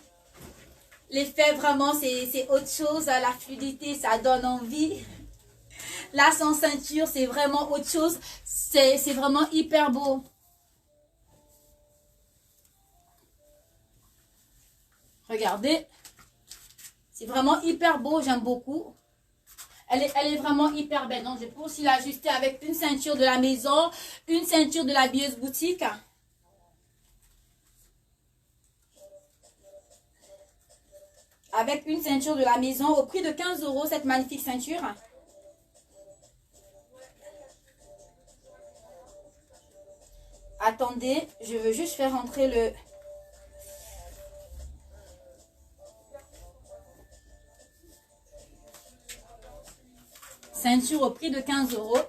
L'effet, vraiment, c'est autre chose. La fluidité, ça donne envie. Là, sans ceinture, c'est vraiment autre chose. C'est vraiment hyper beau. Regardez. C'est vraiment hyper beau. J'aime beaucoup. Elle est vraiment hyper belle. Donc, je peux aussi l'ajuster avec une ceinture de la maison, une ceinture de la bieuse boutique. Avec une ceinture de la maison au prix de 15 €, cette magnifique ceinture. Attendez, je veux juste faire entrer le... Ceinture au prix de 15 €.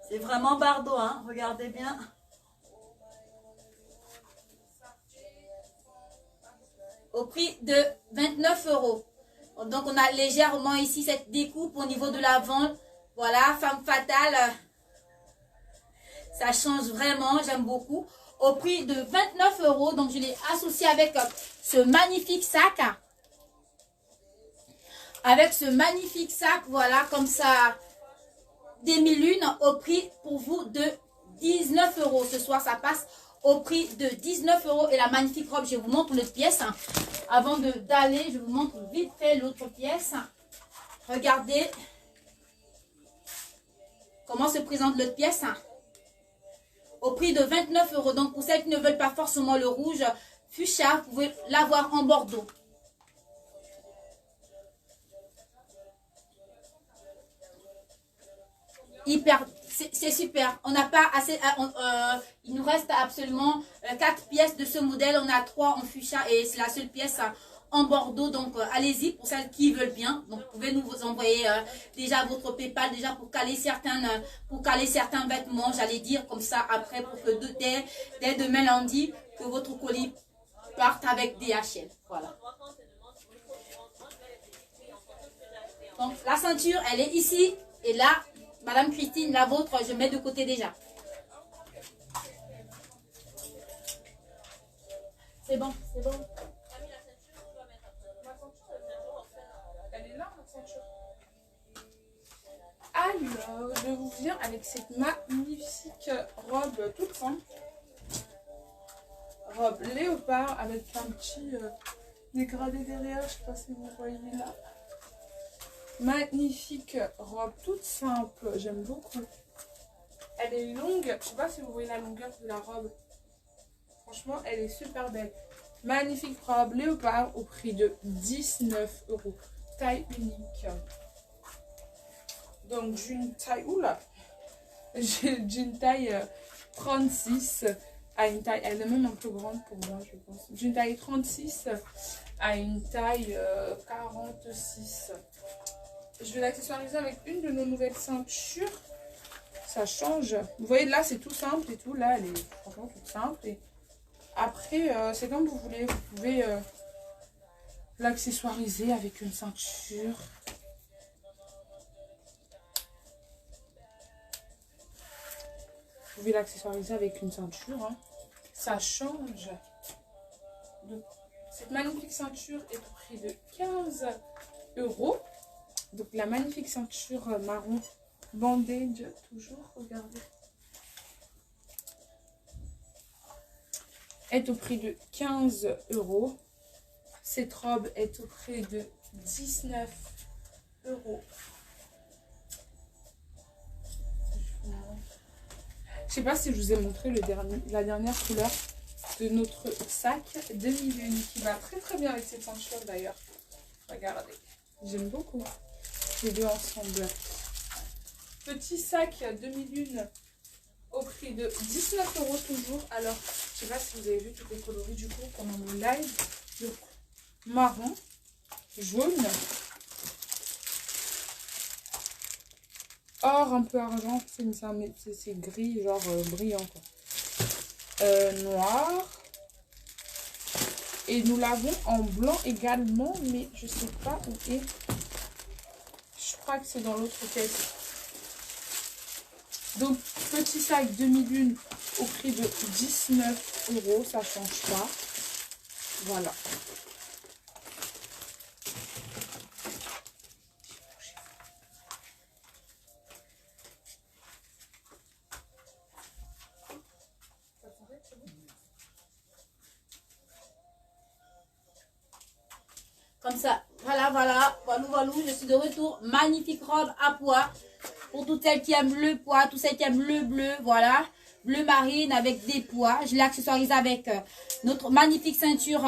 C'est vraiment Bardot, hein. Regardez bien. Au prix de 29 €. Donc, on a légèrement ici cette découpe au niveau de l'avant. Voilà, femme fatale. Ça change vraiment, j'aime beaucoup. Au prix de 29 €. Donc, je l'ai associé avec ce magnifique sac. Avec ce magnifique sac, voilà, comme ça, demi-lune, au prix pour vous de 19 €. Ce soir, ça passe au prix de 19 € et la magnifique robe. Je vous montre l'autre pièce. Avant d'aller, je vous montre vite fait l'autre pièce. Regardez comment se présente l'autre pièce. Au prix de 29 €. Donc, pour celles qui ne veulent pas forcément le rouge fuchsia, vous pouvez l'avoir en bordeaux. Hyper, c'est super. On n'a pas assez. Il nous reste absolument 4 pièces de ce modèle. On a 3 en fuchsia et c'est la seule pièce en bordeaux. Donc allez-y pour celles qui veulent bien. Donc vous pouvez nous envoyer déjà votre PayPal déjà pour caler certains vêtements. J'allais dire comme ça après pour que dès demain lundi que votre colis parte avec DHL. Voilà. Donc la ceinture elle est ici et là. Madame Christine, la vôtre, je mets de côté déjà. C'est bon, c'est bon. Elle est là, la ceinture. Alors, je vous viens avec cette magnifique robe toute simple. Robe léopard avec un petit dégradé derrière. Je ne sais pas si vous voyez là. Magnifique robe toute simple, j'aime beaucoup. Elle est longue, je ne sais pas si vous voyez la longueur de la robe. Franchement, elle est super belle. Magnifique robe léopard au prix de 19 €. Taille unique. Donc j'ai une taille, oula, j'ai une taille 36 à une taille, elle est même un peu grande pour moi je pense. J'ai une taille 36 à une taille 46. Je vais l'accessoiriser avec une de nos nouvelles ceintures. Ça change. Vous voyez, là, c'est tout simple et tout. Là, elle est franchement toute simple. Et après, c'est comme vous voulez. Vous pouvez l'accessoiriser avec une ceinture. Vous pouvez l'accessoiriser avec une ceinture. Hein. Ça change. Donc, cette magnifique ceinture est au prix de 15 €. Donc la magnifique ceinture marron bandage, toujours, regardez, est au prix de 15 €. Cette robe est au prix de 19 €. Je sais pas si je vous ai montré la dernière couleur. de notre sac 2001 qui va très très bien avec cette ceinture d'ailleurs. Regardez, j'aime beaucoup les deux ensemble. Petit sac 2001 au prix de 19 € toujours. Alors, je sais pas si vous avez vu toutes les coloris du coup pendant le live. Donc, marron, jaune, or un peu argent, c'est gris, genre brillant quoi. Noir. Et nous l'avons en blanc également, mais je sais pas où est. Je crois que c'est dans l'autre caisse. Donc, petit sac 2001 au prix de 19 €, ça change pas. Voilà. Comme ça, voilà, je suis de retour. Magnifique robe à pois. Pour toutes celles qui aiment le pois, toutes celles qui aiment le bleu, voilà. Bleu marine avec des pois. Je l'ai accessoirisé avec notre magnifique ceinture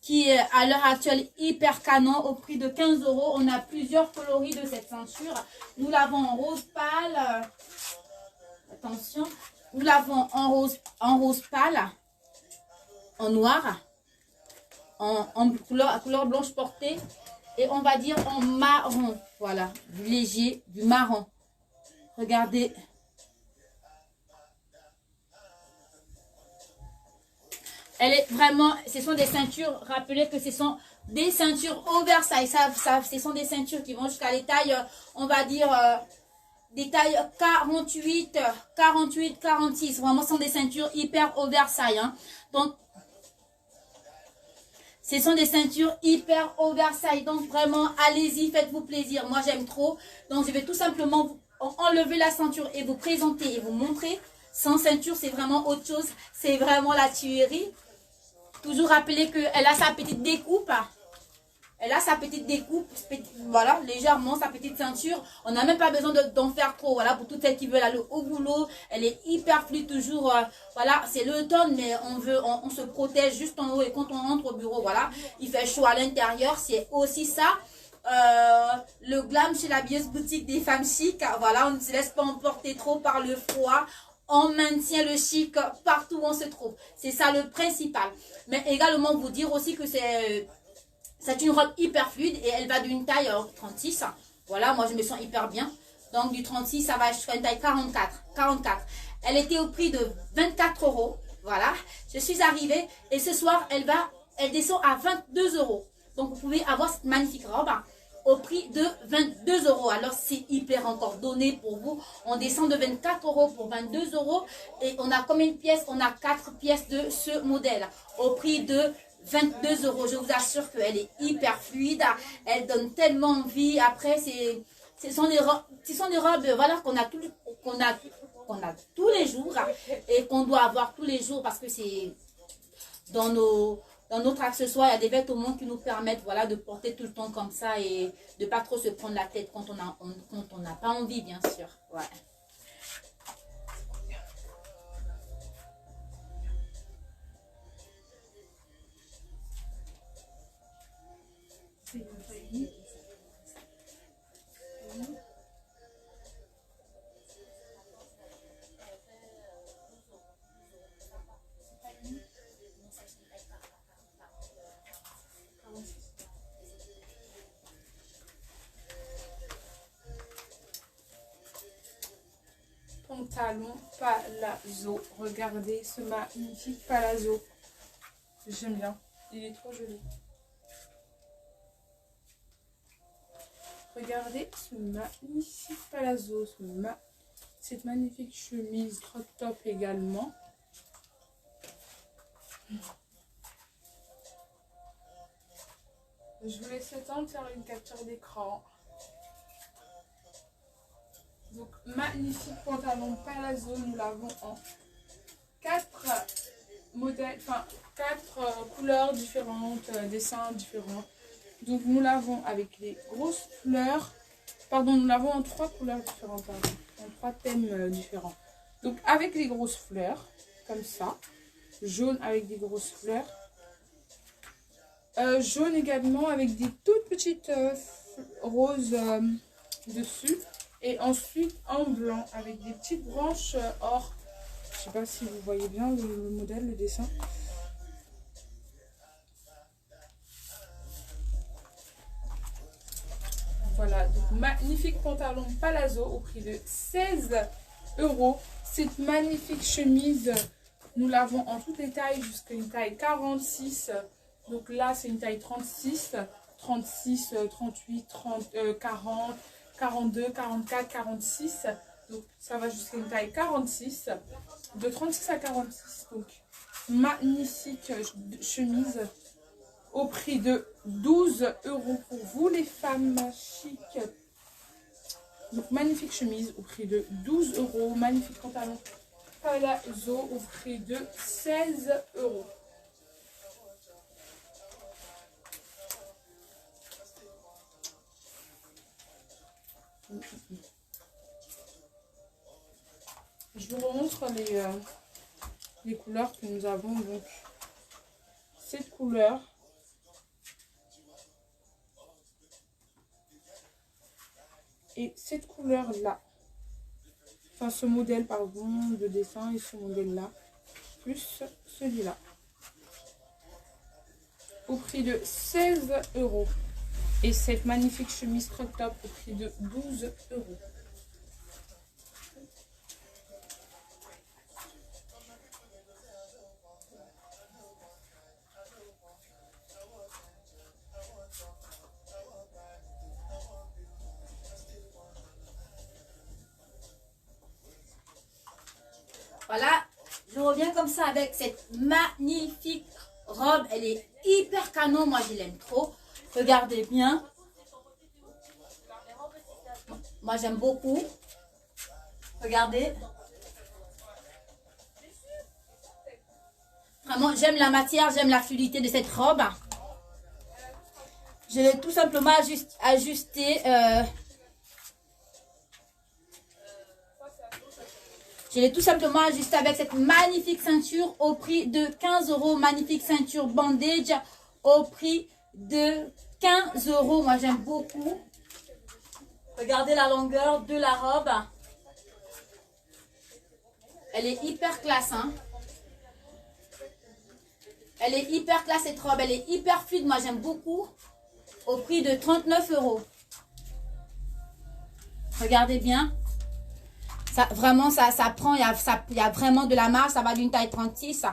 qui est à l'heure actuelle hyper canon au prix de 15 €. On a plusieurs coloris de cette ceinture. Nous l'avons en rose pâle. Attention. Nous l'avons en rose pâle, en noir, en couleur blanche portée. Et on va dire en marron. Voilà, du léger, du marron. Regardez. Elle est vraiment, ce sont des ceintures, rappelez que ce sont des ceintures oversize. Ce sont des ceintures qui vont jusqu'à les tailles, on va dire, des tailles 48, 46. Vraiment, ce sont des ceintures hyper oversize. Hein. Donc, ce sont des ceintures hyper oversize. Donc, vraiment, allez-y, faites-vous plaisir. Moi, j'aime trop. Donc, je vais tout simplement vous enlever la ceinture et vous présenter et vous montrer. Sans ceinture, c'est vraiment autre chose. C'est vraiment la tuerie. Toujours rappeler qu'elle a sa petite découpe. Elle a sa petite découpe. Voilà, légèrement, sa petite ceinture. On n'a même pas besoin d'en faire trop. Voilà, pour toutes celles qui veulent aller au boulot. Elle est hyper fluide toujours. Voilà, c'est l'automne, mais on se protège juste en haut. Et quand on rentre au bureau, voilà, il fait chaud à l'intérieur. C'est aussi ça. Le glam chez la bieuse boutique des femmes chic. Voilà, on ne se laisse pas emporter trop par le froid. On maintient le chic partout où on se trouve. C'est ça le principal. Mais également vous dire aussi que c'est une robe hyper fluide et elle va d'une taille 36. Voilà, moi je me sens hyper bien. Donc du 36, ça va jusqu'à une taille 44. Elle était au prix de 24 €. Voilà, je suis arrivée et ce soir, elle descend à 22 €. Donc vous pouvez avoir cette magnifique robe au prix de 22 €. Alors c'est hyper encore donné pour vous. On descend de 24 € pour 22 €. Et on a combien de pièces? On a 4 pièces de ce modèle au prix de 22 €. Je vous assure qu'elle est hyper fluide. Elle donne tellement envie. Après, ce sont des robes voilà, qu'on a tous les jours et qu'on doit avoir tous les jours parce que c'est dans notre accessoire, il y a des vêtements qui nous permettent voilà, de porter tout le temps comme ça et de ne pas trop se prendre la tête quand on n'a pas envie, bien sûr. Ouais. Pantalon palazzo. Regardez ce magnifique palazzo. J'aime bien. Il est trop joli. Regardez ce magnifique palazzo. Cette magnifique chemise crop top également. Je vous laisse le temps de faire une capture d'écran. Donc, magnifique pantalon palazzo, nous l'avons en 4 modèles, enfin 4 couleurs différentes, dessins différents. Donc, nous l'avons avec les grosses fleurs, pardon, nous l'avons en 3 couleurs différentes, pardon, en 3 thèmes différents. Donc, avec les grosses fleurs, comme ça, jaune avec des grosses fleurs. Jaune également avec des toutes petites roses dessus. Et ensuite en blanc avec des petites branches or. Je sais pas si vous voyez bien le modèle, le dessin. Voilà, donc magnifique pantalon palazzo au prix de 16 €. Cette magnifique chemise, nous l'avons en toutes les tailles jusqu'à une taille 46. Donc là, c'est une taille 36, 36, 38, 30, 40, 42, 44, 46. Donc ça va jusqu'à une taille 46. De 36 à 46. Donc magnifique chemise au prix de 12 € pour vous les femmes chic. Donc magnifique chemise au prix de 12 €. Magnifique pantalon palazzo au prix de 16 €. Je vous remontre les couleurs que nous avons. Donc cette couleur, et cette couleur là, enfin ce modèle pardon de dessin, et ce modèle là plus celui-là au prix de 16 €. Et cette magnifique chemise crop top au prix de 12 €. Voilà, je reviens comme ça avec cette magnifique robe. Elle est hyper canon, moi je l'aime trop. Regardez bien. Moi j'aime beaucoup. Regardez. Vraiment, j'aime la matière, j'aime la fluidité de cette robe. Je l'ai tout simplement ajusté. Je l'ai tout simplement ajusté avec cette magnifique ceinture au prix de 15 €. Magnifique ceinture bandage au prix de 15 €. Moi, j'aime beaucoup. Regardez la longueur de la robe. Elle est hyper classe. Hein? Elle est hyper classe cette robe. Elle est hyper fluide. Moi, j'aime beaucoup. Au prix de 39 €. Regardez bien. Ça, vraiment, ça prend, il y a vraiment de la marge, ça va d'une taille 36,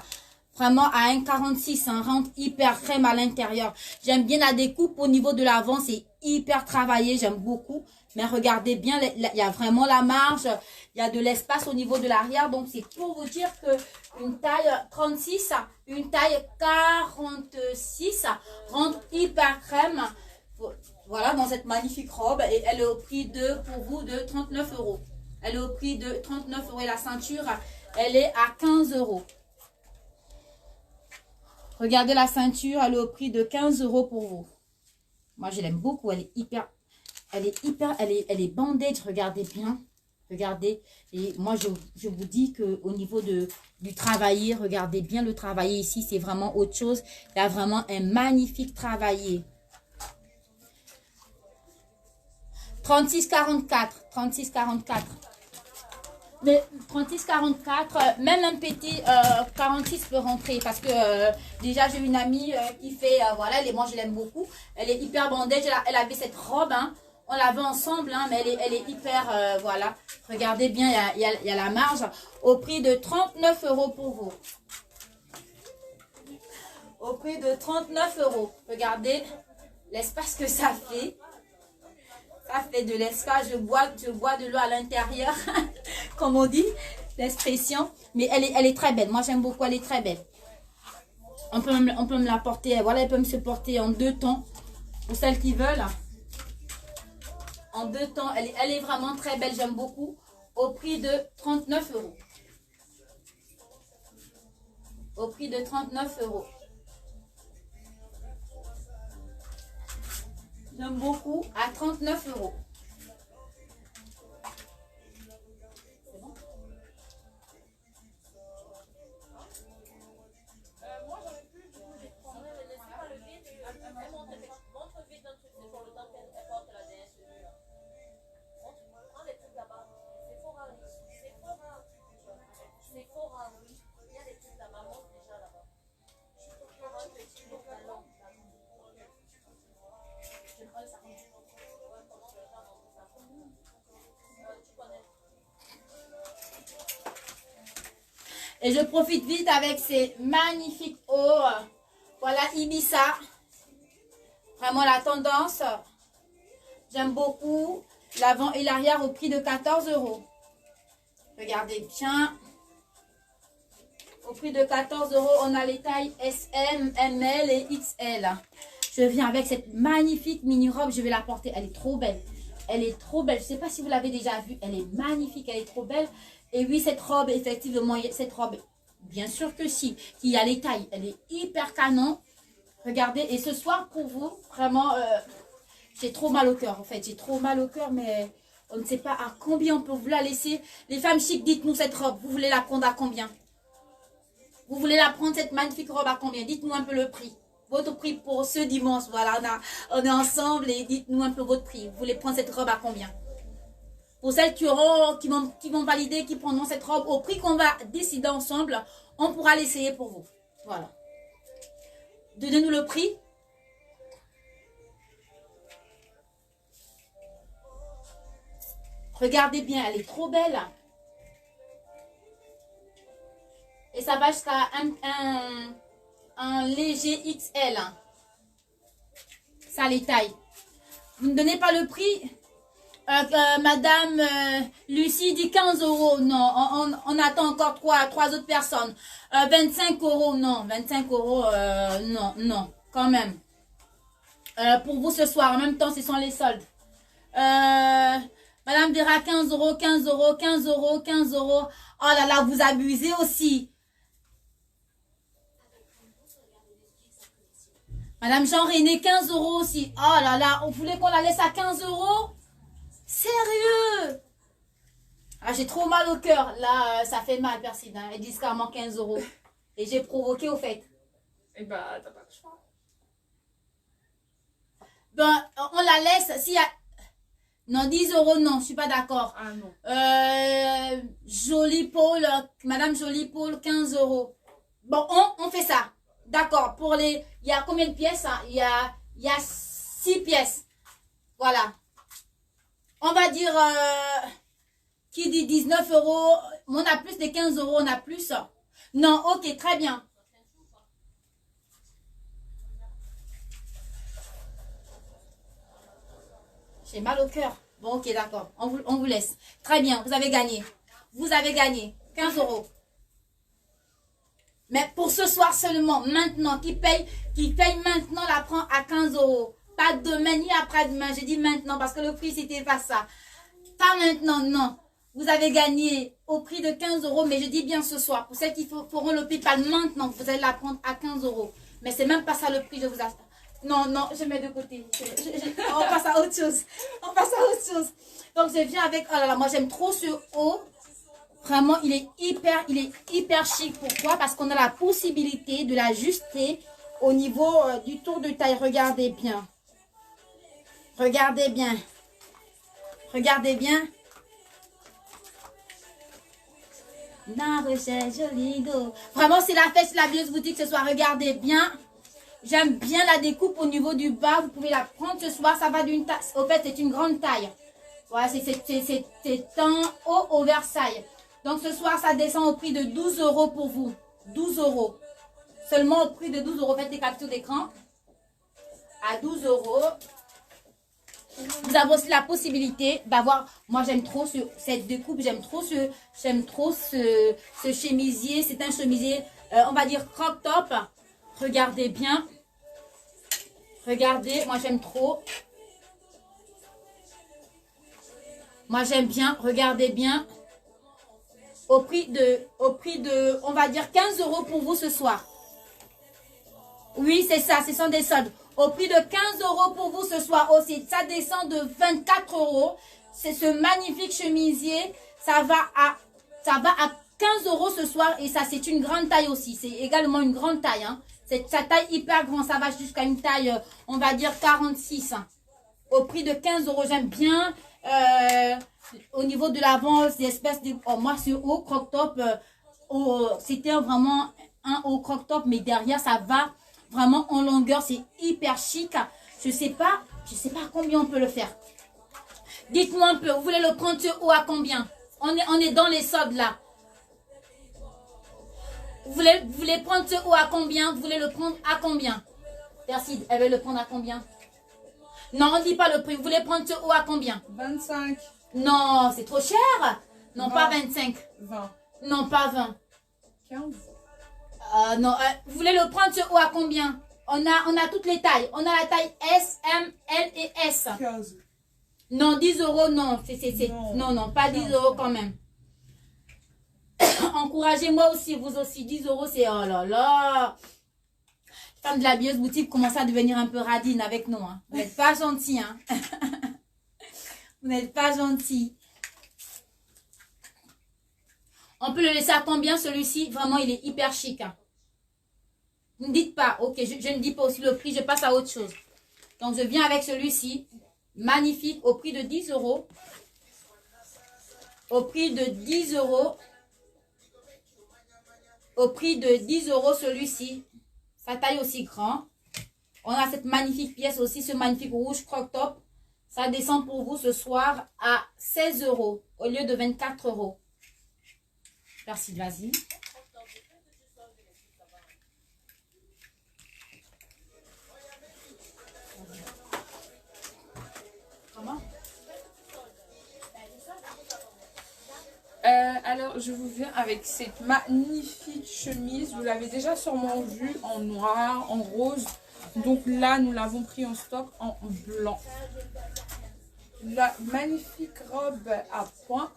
vraiment à 1,46, un rentre hyper crème à l'intérieur. J'aime bien la découpe au niveau de l'avant, c'est hyper travaillé, j'aime beaucoup. Mais regardez bien, il y a vraiment la marge, il y a de l'espace au niveau de l'arrière. Donc, c'est pour vous dire que une taille 36, une taille 46 rentre hyper crème. Voilà, dans cette magnifique robe. Et elle est au prix de, pour vous, de 39 €. Elle est au prix de 39 € et la ceinture, elle est à 15 €. Regardez la ceinture, elle est au prix de 15 € pour vous. Moi, je l'aime beaucoup. Elle est bandage. Regardez bien. Regardez. Et moi, je vous dis qu'au niveau du travaillé, regardez bien le travaillé ici. C'est vraiment autre chose. Il y a vraiment un magnifique travaillé. 36,44. 36,44. Mais 36,44, même un petit 46 peut rentrer. Parce que déjà, j'ai une amie qui fait, voilà, moi je l'aime beaucoup. Elle est hyper bandage. Elle avait cette robe, hein. On l'avait ensemble, hein, mais elle est hyper, voilà. Regardez bien, il y a la marge. Au prix de 39 € pour vous. Au prix de 39 €. Regardez l'espace que ça fait. Ça fait de l'espace, je bois de l'eau à l'intérieur, comme on dit, l'expression. Mais elle est très belle, moi j'aime beaucoup, elle est très belle. On peut me la porter, voilà, elle peut me se porter en 2 temps, pour celles qui veulent. En 2 temps, elle est vraiment très belle, j'aime beaucoup, au prix de 39 €. Au prix de 39 €. J'aime beaucoup, à 39 €. C'est bon? Et je profite vite avec ces magnifiques hauts. Voilà, Ibiza. Vraiment la tendance. J'aime beaucoup. L'avant et l'arrière au prix de 14 €. Regardez bien. Au prix de 14 €, on a les tailles SM, ML et XL. Je viens avec cette magnifique mini-robe. Je vais la porter. Elle est trop belle. Elle est trop belle. Je ne sais pas si vous l'avez déjà vue. Elle est magnifique. Elle est trop belle. Et oui, cette robe, effectivement, cette robe, bien sûr que si. Il y a les tailles. Elle est hyper canon. Regardez. Et ce soir, pour vous, vraiment, j'ai trop mal au cœur. En fait, j'ai trop mal au cœur, mais on ne sait pas à combien on peut vous la laisser. Les femmes chic, dites-nous cette robe. Vous voulez la prendre à combien? Vous voulez la prendre, cette magnifique robe, à combien? Dites-nous un peu le prix. Votre prix pour ce dimanche. Voilà, on est ensemble et dites-nous un peu votre prix. Vous voulez prendre cette robe à combien? Pour celles qui vont valider, qui prendront cette robe au prix qu'on va décider ensemble, on pourra l'essayer pour vous. Voilà. Donnez-nous le prix. Regardez bien, elle est trop belle. Et ça va jusqu'à un léger XL. Ça les taille. Vous ne donnez pas le prix? Madame Lucie dit 15 €. Non, on attend encore trois autres personnes. 25 €. Non, 25 €. Non, quand même. Pour vous ce soir, en même temps, ce sont les soldes. Madame dira 15 €, 15 €, 15 €, 15 €. Oh là là, vous abusez aussi. Madame Jean-René, 15 € aussi. Oh là là, vous voulez qu'on la laisse à 15 €? Sérieux? Ah, j'ai trop mal au cœur. Là, ça fait mal, Persine. Hein. Ils disent carrément 15 €. Et j'ai provoqué au fait. Eh bah, t'as pas le choix. Ben, on la laisse. S'il y a... Non, 10 €, non, je suis pas d'accord. Ah non. Jolie Paul, Madame Jolie Paul, 15 €. Bon, on fait ça. D'accord. Pour les... Il y a combien de pièces? Hein? Il y a 6 pièces. Voilà. On va dire... qui dit 19 €. On a plus de 15 €, on a plus. Non, ok, très bien. J'ai mal au cœur. Bon, ok, d'accord. On vous laisse. Très bien, vous avez gagné. Vous avez gagné 15 €. Mais pour ce soir seulement, maintenant, qui paye maintenant, la prend à 15 €. Pas demain ni après-demain. J'ai dit maintenant parce que le prix, c'était pas ça. Pas maintenant, non. Vous avez gagné au prix de 15 €, mais je dis bien ce soir. Pour celles qui feront le PayPal maintenant, vous allez la prendre à 15 €. Mais c'est même pas ça le prix, je vous assure. Non, non, je mets de côté. On passe à autre chose. On passe à autre chose. Donc, je viens avec... Oh là là, moi, j'aime trop ce haut. Vraiment, il est hyper chic. Pourquoi? Parce qu'on a la possibilité de l'ajuster au niveau du tour de taille. Regardez bien. Regardez bien. Regardez bien. Vraiment, c'est la fête, la vieuse boutique ce soir. Regardez bien. J'aime bien la découpe au niveau du bas. Vous pouvez la prendre ce soir. Ça va d'une taille. Au fait, c'est une grande taille. Voilà, c'est un haut au Versailles. Donc, ce soir, ça descend au prix de 12 € pour vous. 12 €. Seulement au prix de 12 €. Faites des captures d'écran. À 12 €. Vous avez aussi la possibilité d'avoir... Moi, j'aime trop cette découpe. J'aime trop ce chemisier. C'est un chemisier, on va dire, crop top. Regardez bien. Regardez. Moi, j'aime trop. Moi, j'aime bien. Regardez bien. Au prix de, on va dire, 15 € pour vous ce soir. Oui, c'est ça. Ce sont des soldes. Au prix de 15 € pour vous ce soir aussi. Ça descend de 24 €. C'est ce magnifique chemisier. Ça va à 15 € ce soir. Et ça, c'est une grande taille aussi. C'est également une grande taille. Hein. Sa taille hyper grande. Ça va jusqu'à une taille, on va dire, 46. Hein. Au prix de 15 €. J'aime bien. Au niveau de l'avant, c'est espèce de... Oh, moi, ce haut croc-top, c'était vraiment un haut croc-top. Mais derrière, ça va vraiment en longueur. C'est hyper chic. Je sais pas à combien on peut le faire. Dites-moi un peu. Vous voulez le prendre ce haut à combien? On est dans les soldes là. Vous voulez prendre ce haut à combien? Vous voulez le prendre à combien? Perside, elle veut le prendre à combien? Non, on ne dit pas le prix. Vous voulez prendre ce haut à combien? 25. Non, c'est trop cher. Non, 20. pas 25. 20. Non, pas 20. 15. Non, vous voulez le prendre ce haut à combien? On a toutes les tailles. On a la taille S, M, L et S. 15. Non, 10 euros, non. Non, pas 10 euros quand même. Encouragez-moi aussi, vous aussi. 10 euros, c'est oh là là. Femme de la bieuse boutique commence à devenir un peu radine avec nous. Hein. Vous n'êtes pas gentils. Hein. Vous n'êtes pas gentils. On peut le laisser à combien celui-ci? Vraiment, il est hyper chic. Hein. Ne dites pas. Ok, je ne dis pas aussi le prix. Je passe à autre chose. Donc, je viens avec celui-ci. Magnifique. Au prix de 10 euros. Au prix de 10 euros. Au prix de 10 euros celui-ci. Sa taille aussi grand. On a cette magnifique pièce aussi. Ce magnifique rouge croc-top. Ça descend pour vous ce soir à 16 euros. Au lieu de 24 euros. Merci, vas-y. Comment? Alors, je vous viens avec cette magnifique chemise. Vous l'avez déjà sûrement vue en noir, en rose. Donc là, nous l'avons pris en stock en blanc. La magnifique robe à points.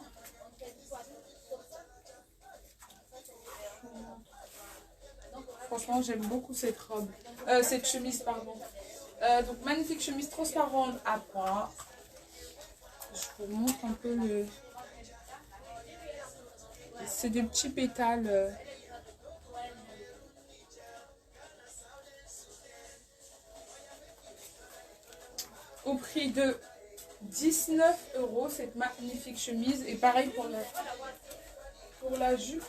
Franchement, j'aime beaucoup cette robe. Cette chemise, pardon. Donc, magnifique chemise transparente à points. Je vous montre un peu le... C'est des petits pétales. Au prix de 19 euros, cette magnifique chemise. Et pareil pour la jupe.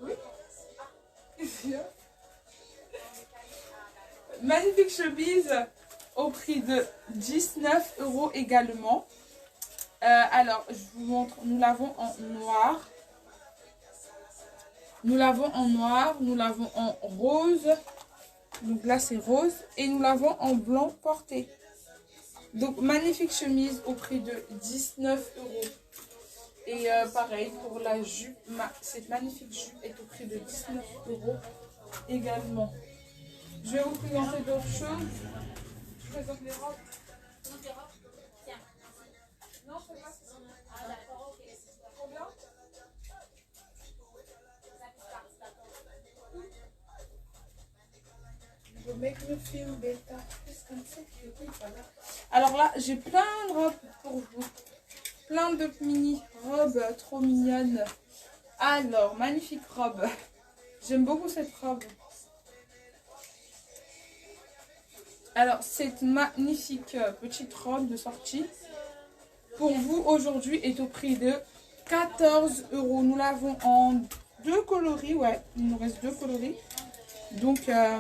Oui. Magnifique chemise au prix de 19 euros également. Alors, je vous montre, nous l'avons en noir. Nous l'avons en noir, nous l'avons en rose. Donc là, c'est rose. Et nous l'avons en blanc porté. Donc, magnifique chemise au prix de 19 euros. Et pareil, pour la jupe, cette magnifique jupe est au prix de 19 euros également. Je vais vous présenter d'autres choses. Je présente les robes. Non, c'est pas ça. Ah, d'accord, ok. Combien? You make me feel better. Alors là, j'ai plein de robes pour vous. Plein de mini-robes trop mignonnes. Alors, magnifique robe. J'aime beaucoup cette robe. Alors, cette magnifique petite robe de sortie, pour vous, aujourd'hui, est au prix de 14 euros. Nous l'avons en deux coloris. Ouais, il nous reste deux coloris. Donc, la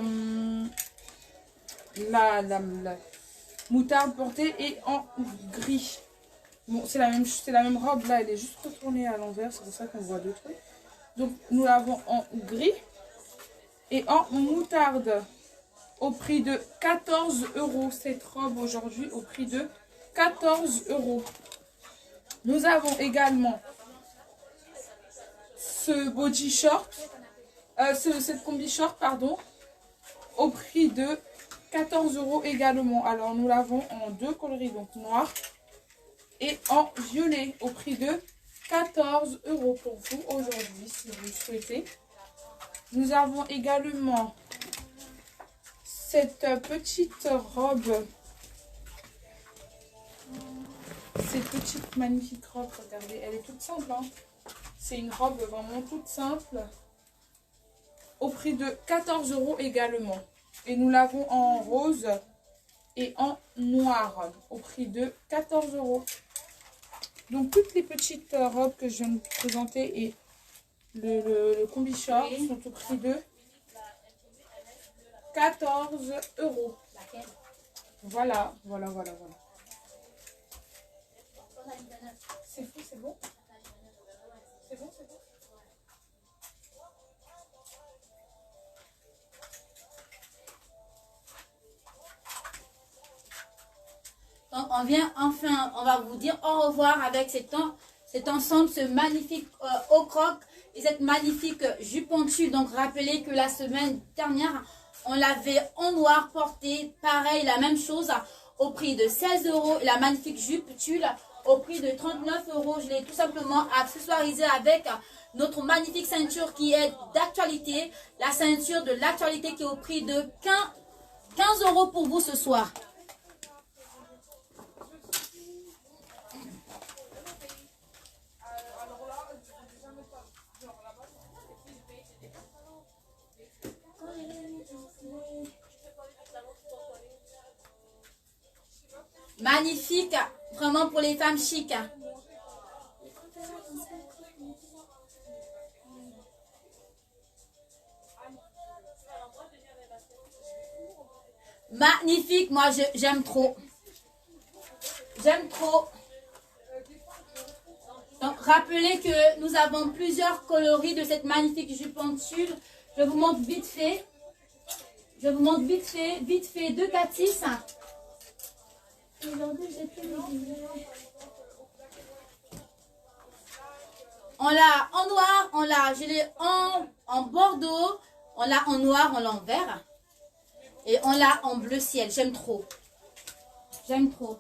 moutarde portée est en gris. Bon, c'est la même robe. Là, elle est juste retournée à l'envers. C'est pour ça qu'on voit deux trucs. Donc, nous l'avons en gris et en moutarde. Au prix de 14 euros. Cette robe aujourd'hui au prix de 14 euros. Nous avons également ce body short. Cette combi short, pardon. Au prix de 14 euros également. Alors, nous l'avons en deux coloris. Donc, noir et en violet. Au prix de 14 euros pour vous aujourd'hui, si vous le souhaitez. Nous avons également cette petite robe. Cette petite magnifique robe, regardez, elle est toute simple. Hein. C'est une robe vraiment toute simple. Au prix de 14 euros également. Et nous l'avons en rose et en noir. Au prix de 14 euros. Donc toutes les petites robes que je viens de vous présenter et le combi short sont au prix de 14 euros. Voilà. C'est fou, c'est bon. C'est bon, c'est bon. Donc, on vient enfin, on va vous dire au revoir avec cet ensemble, ce magnifique haut croc et cette magnifique jupe en tulle. Donc, rappelez que la semaine dernière, on l'avait en noir porté, pareil, la même chose, au prix de 16 €. La magnifique jupe tulle au prix de 39 €. Je l'ai tout simplement accessoirisé avec notre magnifique ceinture qui est d'actualité. La ceinture de l'actualité qui est au prix de 15 € pour vous ce soir. Magnifique, vraiment pour les femmes chics. Magnifique, moi j'aime trop. J'aime trop. Donc rappelez que nous avons plusieurs coloris de cette magnifique jupe en tulle. Je vous montre vite fait. Je vous montre vite fait 2, 4, 6. On l'a en noir, on l'a, je l'ai en bordeaux, on l'a en noir, on l'a en vert. Et on l'a en bleu ciel. J'aime trop. J'aime trop.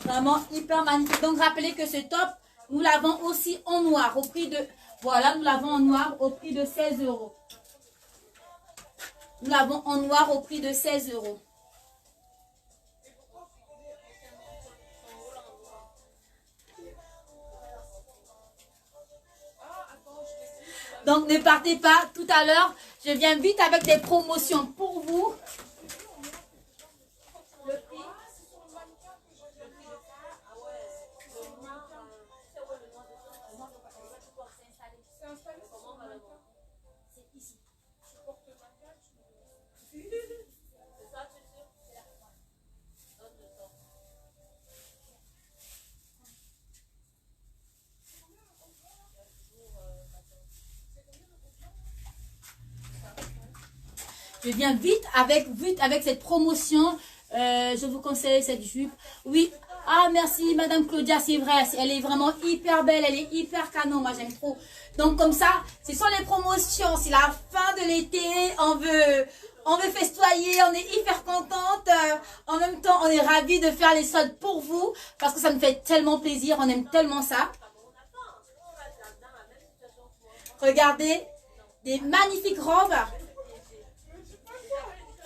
Vraiment hyper magnifique. Donc rappelez que ce top, nous l'avons aussi en noir au prix de... Voilà, nous l'avons en noir au prix de 16 €. Nous l'avons en noir au prix de 16 €. Donc ne partez pas, tout à l'heure, je viens vite avec des promotions pour vous. Le prix. C'est ici. Je viens vite avec cette promotion. Je vous conseille cette jupe. Oui. Ah, merci, Madame Claudia, c'est vrai. Elle est vraiment hyper belle. Elle est hyper canon. Moi, j'aime trop. Donc, comme ça, ce sont les promotions. C'est la fin de l'été. On veut festoyer. On est hyper contente. En même temps, on est ravis de faire les soldes pour vous. Parce que ça nous fait tellement plaisir. On aime tellement ça. Regardez. Des magnifiques robes.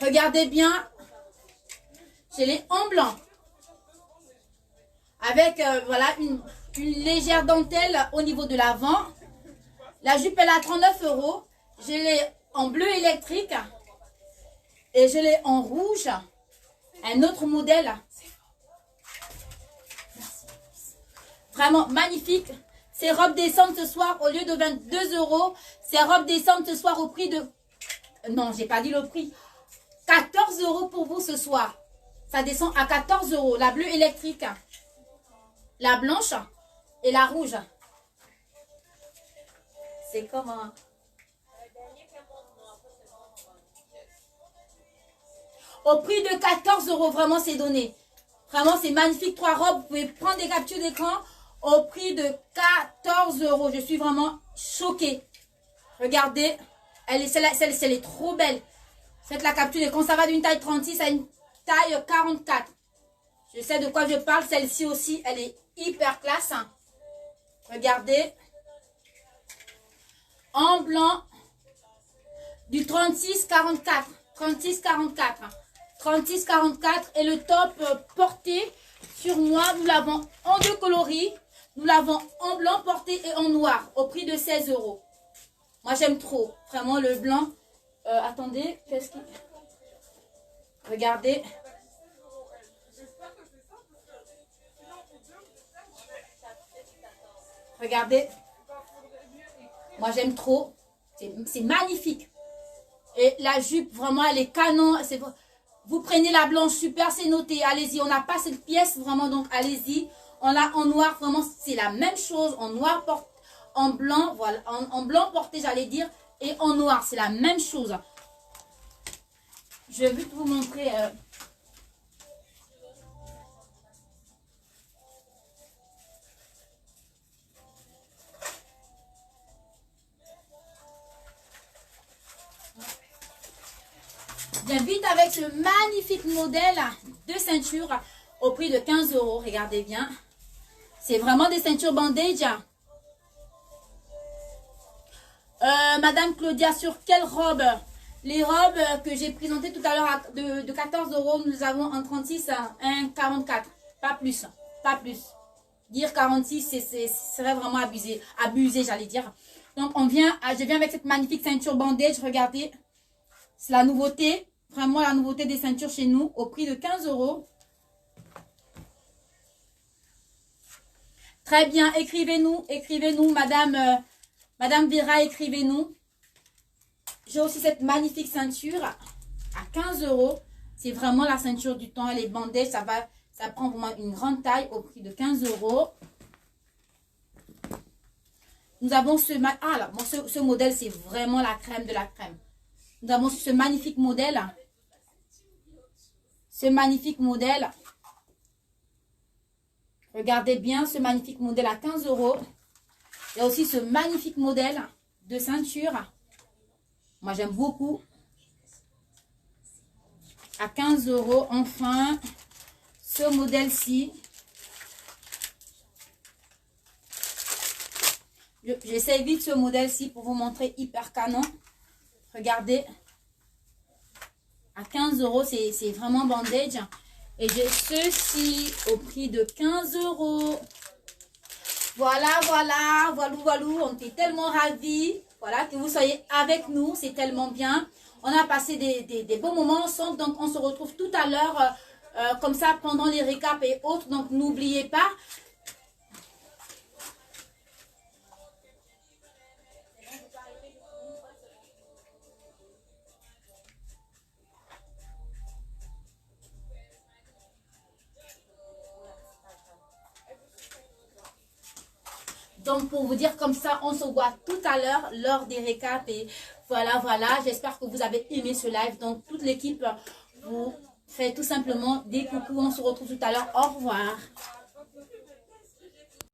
Regardez bien, je l'ai en blanc. Avec voilà une légère dentelle au niveau de l'avant. La jupe elle est à 39 €. Je l'ai en bleu électrique. Et je l'ai en rouge. Un autre modèle. Vraiment magnifique. Ces robes descendent ce soir au lieu de 22 €. Ces robes descendent ce soir au prix de... Non, j'ai pas dit le prix. 14 € pour vous ce soir. Ça descend à 14 €. La bleue électrique, la blanche et la rouge. C'est comment? Au prix de 14 €. Vraiment, c'est donné. Vraiment, c'est magnifique. 3 robes. Vous pouvez prendre des captures d'écran au prix de 14 €. Je suis vraiment choquée. Regardez. Celle-ci, elle est trop belle. Faites la capture d'écran. Ça va d'une taille 36 à une taille 44. Je sais de quoi je parle. Celle-ci aussi, elle est hyper classe. Regardez. En blanc. Du 36-44. 36-44. 36-44. Et le top porté sur moi, nous l'avons en 2 coloris. Nous l'avons en blanc porté et en noir. Au prix de 16 €. Moi, j'aime trop. Vraiment, le blanc. Attendez, qu'est-ce qui... Regardez. Regardez. Moi, j'aime trop. C'est magnifique. Et la jupe, vraiment, elle est canon. Vous prenez la blanche, super, c'est noté. Allez-y, on n'a pas cette pièce, vraiment, donc allez-y. On l'a en noir, vraiment, c'est la même chose. En noir, en blanc, voilà. En blanc porté, j'allais dire. Et en noir, c'est la même chose. Je vais vite vous montrer... Viens vite avec ce magnifique modèle de ceinture au prix de 15 €. Regardez bien. C'est vraiment des ceintures bandage. Madame Claudia, sur quelle robe? Les robes que j'ai présentées tout à l'heure de 14 €, nous avons en 36 à 1,44. Pas plus. Pas plus. Dire 46, ce serait vraiment abusé. Abusé, j'allais dire. Donc, je viens avec cette magnifique ceinture bandage. Regardez. C'est la nouveauté. Vraiment la nouveauté des ceintures chez nous au prix de 15 €. Très bien, écrivez-nous, Madame Vera, écrivez-nous. J'ai aussi cette magnifique ceinture à 15 €. C'est vraiment la ceinture du temps, elle est bandage, ça prend vraiment une grande taille au prix de 15 €. Nous avons ce modèle, c'est vraiment la crème de la crème. Nous avons ce magnifique modèle. Ce magnifique modèle. Regardez bien ce magnifique modèle à 15 €. Il y a aussi ce magnifique modèle de ceinture. Moi, j'aime beaucoup. À 15 €. Enfin, ce modèle-ci. J'essaie vite ce modèle-ci pour vous montrer hyper canon. Regardez. À 15 €, c'est vraiment bandage. Et j'ai ceci au prix de 15 €. Voilà. On est tellement ravis. Voilà, que vous soyez avec nous. C'est tellement bien. On a passé des bons moments ensemble. Donc, on se retrouve tout à l'heure. Comme ça, pendant les récaps et autres. Donc, n'oubliez pas. Donc, pour vous dire comme ça, on se voit tout à l'heure lors des récaps. Et voilà. J'espère que vous avez aimé ce live. Donc, toute l'équipe vous fait tout simplement des coucous. On se retrouve tout à l'heure. Au revoir.